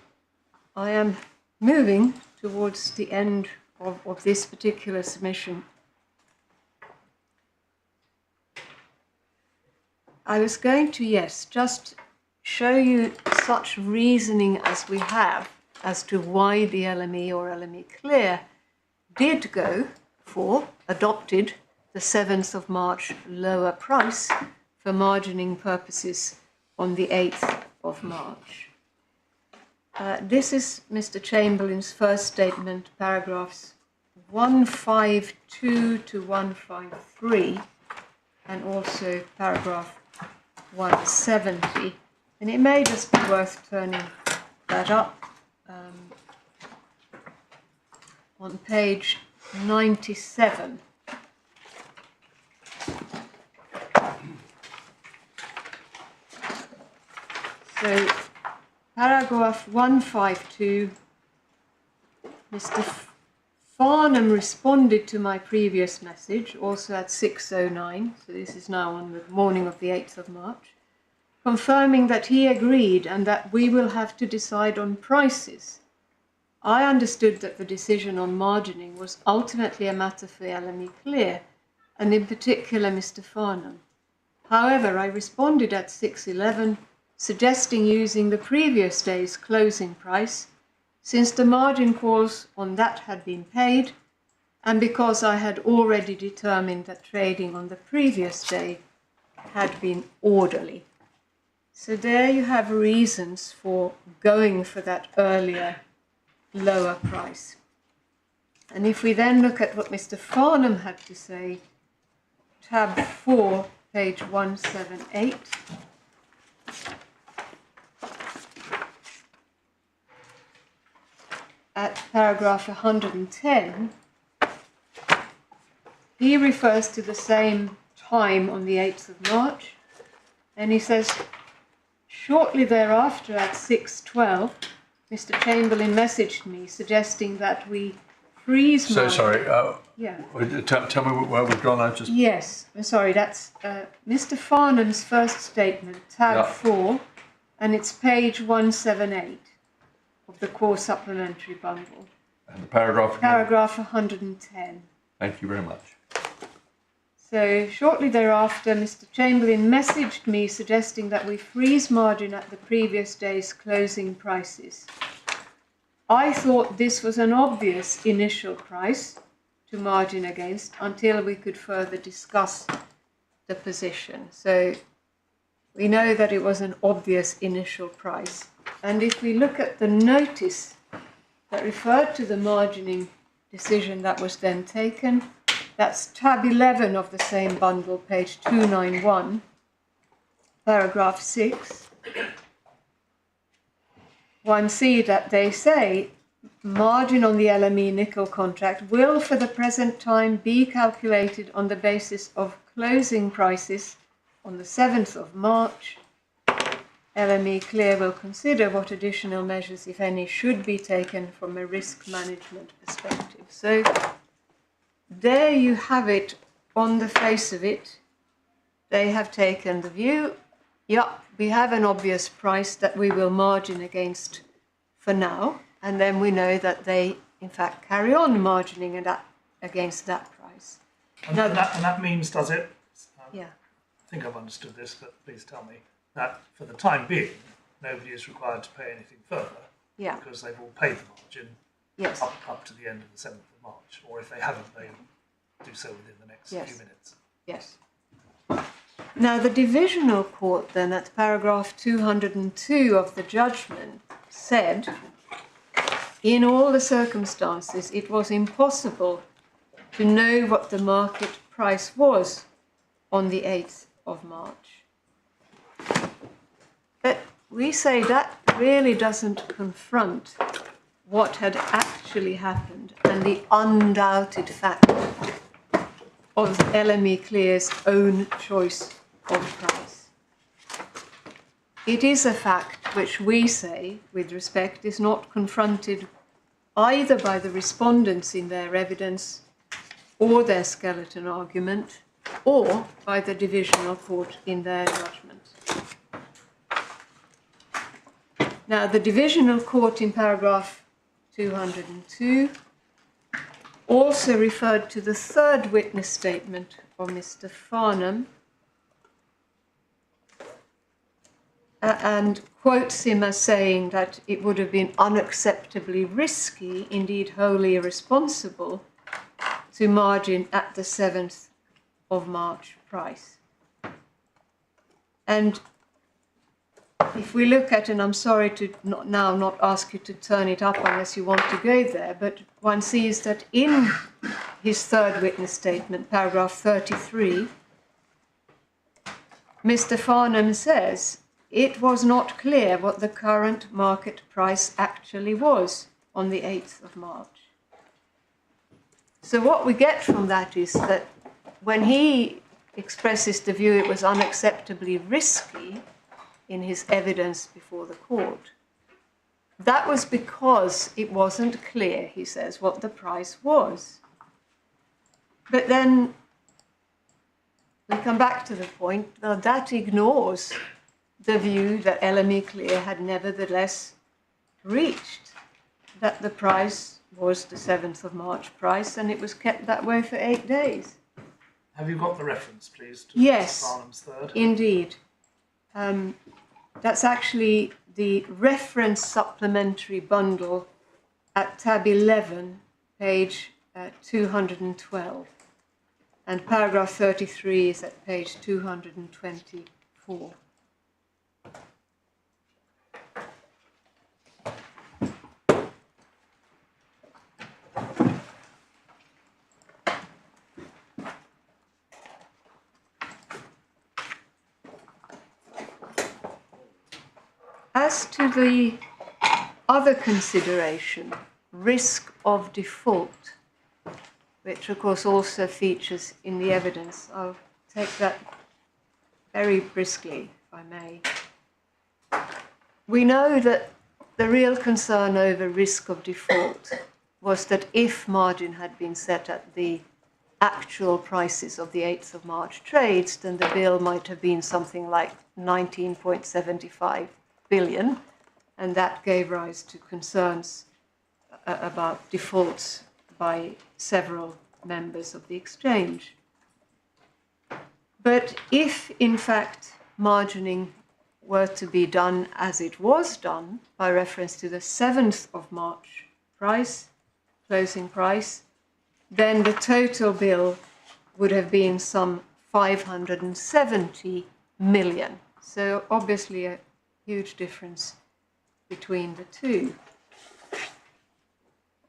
I am moving towards the end of this particular submission. I was going to, yes, just show you such reasoning as we have as to why the LME or LME Clear did go for, adopted the 7th of March lower price for margining purposes on the 8th of March. This is Mr. Chamberlain's first statement, paragraphs 152 to 153, and also paragraph 170. And it may just be worth turning that up on page 97. So, paragraph 152, Mr. Farnham responded to my previous message, also at 6:09, so this is now on the morning of the 8th of March, confirming that he agreed and that we will have to decide on prices. I understood that the decision on margining was ultimately a matter for LME Clear, and in particular Mr. Farnham. However, I responded at 6:11, suggesting using the previous day's closing price, since the margin calls on that had been paid, and because I had already determined that trading on the previous day had been orderly. So there you have reasons for going for that earlier, lower price. And if we then look at what Mr. Farnham had to say, tab 4, page 178, at paragraph 110, he refers to the same time on the 8th of March, and he says, shortly thereafter at 6:12, Mr. Chamberlain messaged me suggesting that we freeze So margin. sorry. Yeah. Tell me where we've gone. I've just. Yes, I'm sorry, that's Mr. Farnham's first statement, tab 4, and it's page 178 of the core supplementary bundle. And the paragraph again. Paragraph 110. Thank you very much. So shortly thereafter, Mr. Chamberlain messaged me suggesting that we freeze margin at the previous day's closing prices. I thought this was an obvious initial price to margin against until we could further discuss the position. So we know that it was an obvious initial price. And if we look at the notice that referred to the margining decision that was then taken, that's tab 11 of the same bundle, page 291, paragraph 6. One see that they say margin on the LME nickel contract will for the present time be calculated on the basis of closing prices on the 7th of March. LME Clear will consider what additional measures, if any, should be taken from a risk management perspective. So there you have it on the face of it. They have taken the view, yep, we have an obvious price that we will margin against for now, and then we know that they, in fact, carry on margining against that price. And that means, does it? Yeah. I think I've understood this, but please tell me that for the time being, nobody is required to pay anything further. Yeah. Because they've all paid the margin. Yes. Up to the end of the 7th of March, or if they haven't, they do so within the next few minutes. Yes. Now, the divisional court then, at paragraph 202 of the judgment, said, in all the circumstances, it was impossible to know what the market price was on the 8th of March. But we say that really doesn't confront what had actually happened and the undoubted fact of LME Clear's own choice of price. It is a fact which we say, with respect, is not confronted either by the respondents in their evidence or their skeleton argument, or by the divisional court in their judgment. Now, the divisional court in paragraph 202 also referred to the third witness statement of Mr. Farnham and quotes him as saying that it would have been unacceptably risky, indeed wholly irresponsible, to margin at the 7th of March price. And if we look at, and I'm sorry to not ask you to turn it up unless you want to go there, but one sees that in his third witness statement, paragraph 33, Mr. Farnham says, it was not clear what the current market price actually was on the 8th of March. So what we get from that is that when he expresses the view it was unacceptably risky in his evidence before the court, that was because it wasn't clear, he says, what the price was. But then we come back to the point that ignores the view that LME Clear had nevertheless reached, that the price was the 7th of March price and it was kept that way for 8 days. Have you got the reference, please, to Yes, Mr. Farnham's third? Indeed. That's actually the reference supplementary bundle at tab 11, page 212. And paragraph 33 is at page 224. As to the other consideration, risk of default, which of course also features in the evidence, I'll take that very briskly, if I may. We know that the real concern over risk of default was that if margin had been set at the actual prices of the 8th of March trades, then the bill might have been something like 19.75 billion, and that gave rise to concerns about defaults by several members of the exchange. But if, in fact, margining were to be done as it was done, by reference to the 7th of March price, closing price, then the total bill would have been some 570 million. So obviously a huge difference between the two.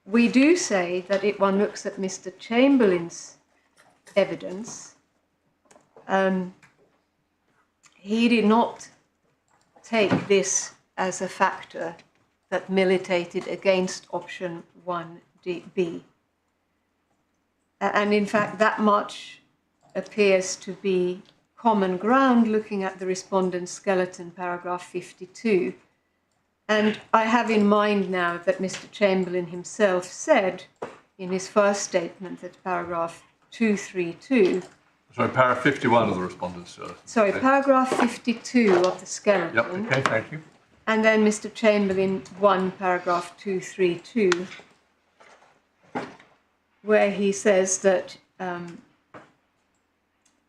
We do say that if one looks at Mr. Chamberlain's evidence, he did not take this as a factor that militated against option 1B. And in fact, that much appears to be common ground looking at the respondent's skeleton, paragraph 52. And I have in mind now that Mr. Chamberlain himself said in his first statement at paragraph 232. Sorry, paragraph 51 of the respondent's skeleton. Sorry, Okay. paragraph 52 of the skeleton. Yep, okay, thank you. And then Mr. Chamberlain 1, paragraph 232, where he says that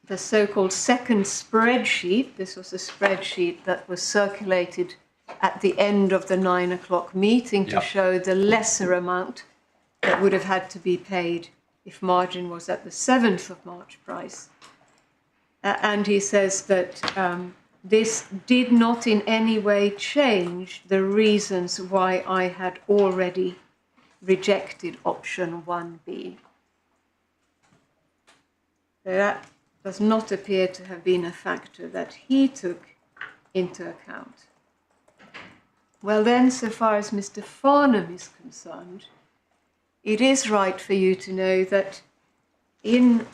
the so-called second spreadsheet, this was a spreadsheet that was circulated at the end of the 9 o'clock meeting to show the lesser amount that would have had to be paid if margin was at the 7th of March price. And he says that this did not in any way change the reasons why I had already rejected option 1B. So that does not appear to have been a factor that he took into account. Well then, so far as Mr. Farnham is concerned, it is right for you to know that in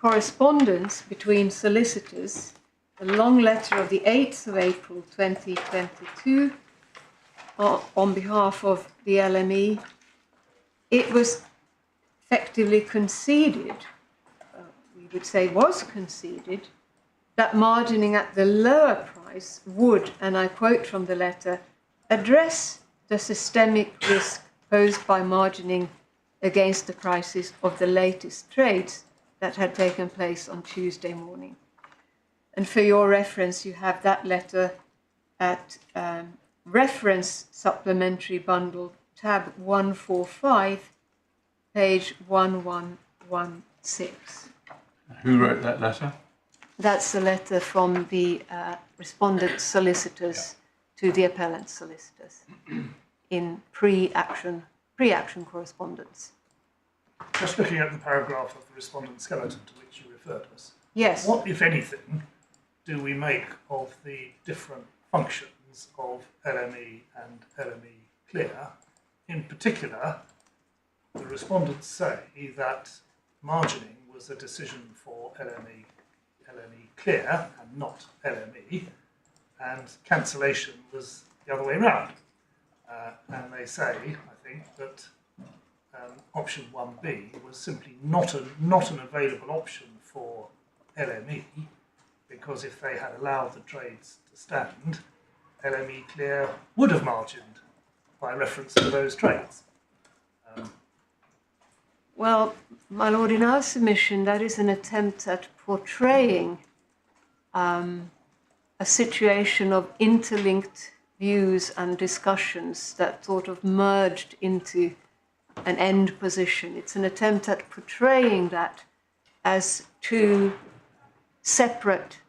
correspondence between solicitors, a long letter of the 8th of April 2022 on behalf of the LME, it was effectively conceded, we would say was conceded, that margining at the lower price would, and I quote from the letter, address the systemic risk posed by margining against the prices of the latest trades that had taken place on Tuesday morning. And for your reference, you have that letter at reference supplementary bundle tab 145, page 1116. Who wrote that letter? That's the letter from the respondent solicitors to the appellant solicitors in pre-action correspondence. Just looking at the paragraph of the respondent skeleton to which you referred us. Yes. What, if anything, do we make of the different functions of LME and LME Clear? In particular, the respondents say that margining was a decision for LME Clear and not LME, and cancellation was the other way around. And they say, I think, that option 1B was simply not an available option for LME, because if they had allowed the trades to stand, LME Clear would have margined by reference to those trades. Well, my lord, in our submission, that is an attempt at portraying a situation of interlinked views and discussions that sort of merged into an end position. It's an attempt at portraying that as two separate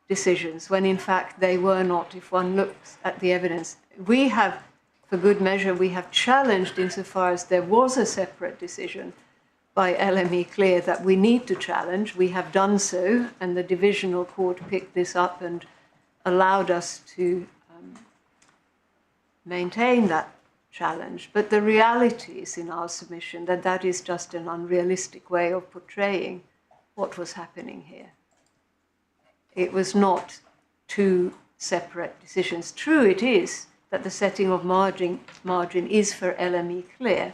decisions, when in fact they were not, if one looks at the evidence. We have, for good measure, we have challenged insofar as there was a separate decision by LME Clear that we need to challenge. We have done so, and the divisional court picked this up and allowed us to maintain that challenge. But the reality is in our submission that that is just an unrealistic way of portraying what was happening here. It was not two separate decisions. True it is that the setting of margin is for LME Clear,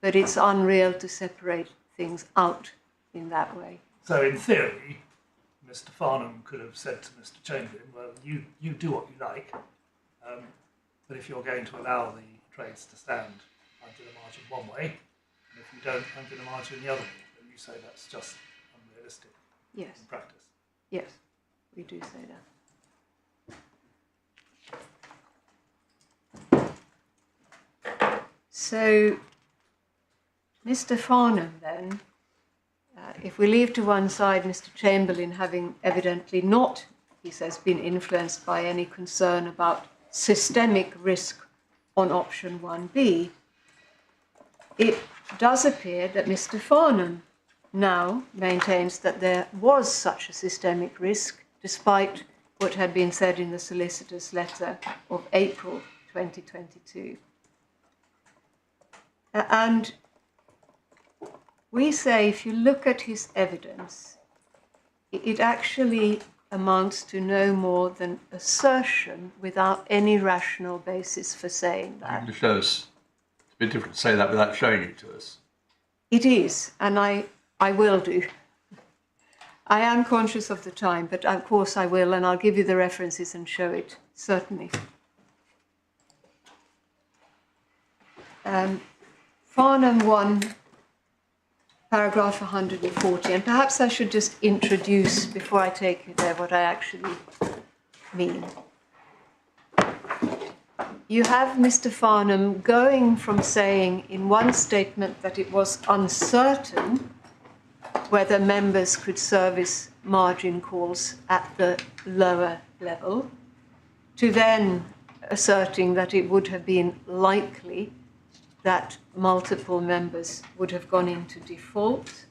but it's unreal to separate things out in that way. So in theory, Mr. Farnham could have said to Mr. Chamberlain, well, you do what you like, but if you're going to allow the trades to stand, I'm going to margin one way, and if you don't, I'm going to margin the other way. And you say that's just unrealistic in practice. Yes, we do say that. So, Mr. Farnham then, if we leave to one side Mr. Chamberlain having evidently not, he says, been influenced by any concern about systemic risk on option 1B, it does appear that Mr. Farnham now maintains that there was such a systemic risk, despite what had been said in the solicitor's letter of April 2022. And we say, if you look at his evidence, it actually amounts to no more than assertion without any rational basis for saying that. Show us. It's a bit different to say that without showing it to us. It is, and I will do. I am conscious of the time, but of course I will, and I'll give you the references and show it, certainly. Farnham 1, paragraph 140, and perhaps I should just introduce, before I take you there, what I actually mean. You have Mr. Farnham going from saying in one statement that it was uncertain whether members could service margin calls at the lower level, to then asserting that it would have been likely that multiple members would have gone into default.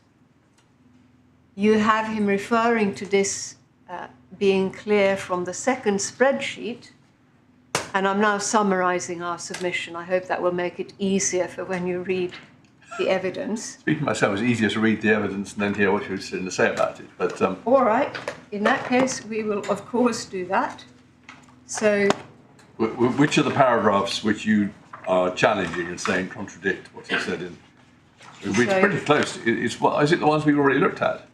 You have him referring to this being clear from the second spreadsheet, and I'm now summarizing our submission. I hope that will make it easier for when you read the evidence. Speaking for myself, it's easier to read the evidence and then hear what you're going to say about it. But All right, in that case, we will of course do that. So, which are the paragraphs which you are challenging and saying contradict what you said in? It's So- pretty close. Is it the ones we've already looked at?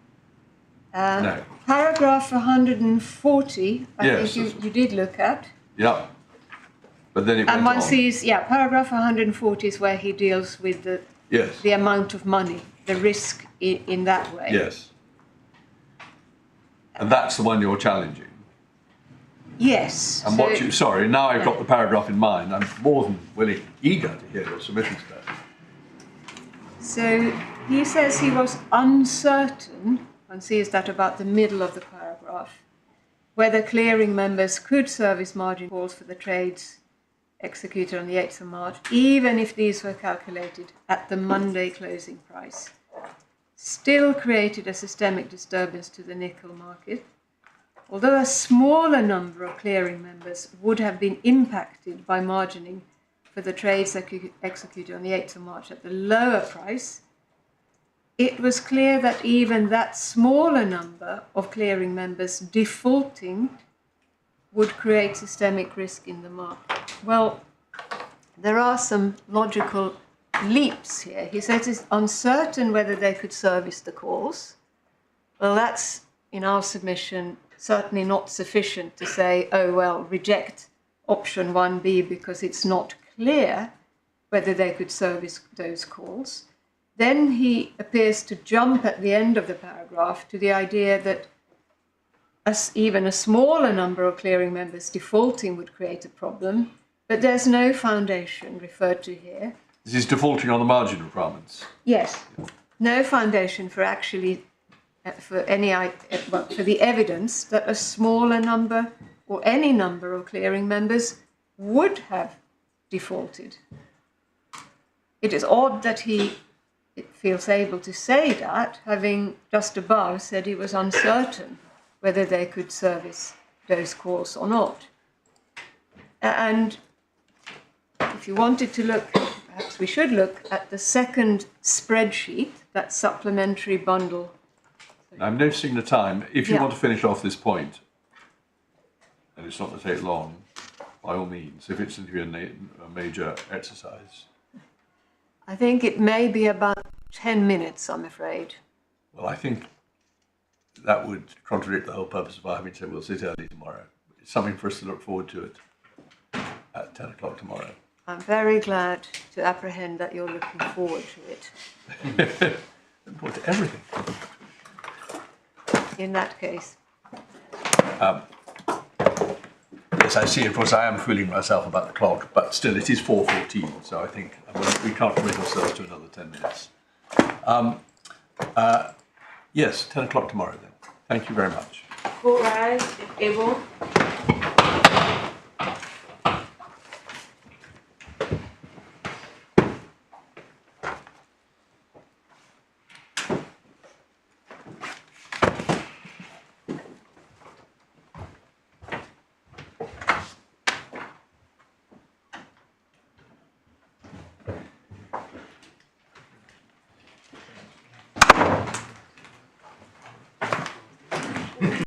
No. paragraph 140, I Yes, think you did look at. Yeah. But then it And went one on. sees, paragraph 140 is where he deals with Yes. the amount of money, the risk in that way. Yes. And that's the one you're challenging. Yes. And sorry, now I've got the paragraph in mind. I'm more than eager to hear your submissions about it. So he says he was uncertain, one sees that about the middle of the paragraph, whether clearing members could service margin calls for the trades executed on the 8th of March, even if these were calculated at the Monday closing price. Still created a systemic disturbance to the nickel market. Although a smaller number of clearing members would have been impacted by margining for the trades executed on the 8th of March at the lower price, it was clear that even that smaller number of clearing members defaulting would create systemic risk in the market. Well, there are some logical leaps here. He says it's uncertain whether they could service the calls. Well, that's, in our submission, certainly not sufficient to say, oh, well, reject option 1B because it's not clear whether they could service those calls. Then he appears to jump at the end of the paragraph to the idea that even a smaller number of clearing members defaulting would create a problem, but there's no foundation referred to here. This is defaulting on the margin requirements. Yes, no foundation for actually for the evidence that a smaller number or any number of clearing members would have defaulted. It is odd that he feels able to say that, having just above said he was uncertain whether they could service those calls or not. And if you wanted to look, perhaps we should look at the second spreadsheet, that supplementary bundle. I'm noticing the time. If you Yeah. want to finish off this point, and it's not going to take long, by all means, if it's going to be a major exercise. I think it may be about 10 minutes, I'm afraid. Well, I think that would contradict the whole purpose of our having said we'll sit early tomorrow. It's something for us to look forward to it at 10 o'clock tomorrow. I'm very glad to apprehend that you're looking forward to it. Looking forward to everything. In that case. Yes, I see. Of course, I am fooling myself about the clock, but still, it is 4:14, so I think we can't commit ourselves to another 10 minutes. Yes, 10 o'clock tomorrow then. Thank you very much. All right, Evo.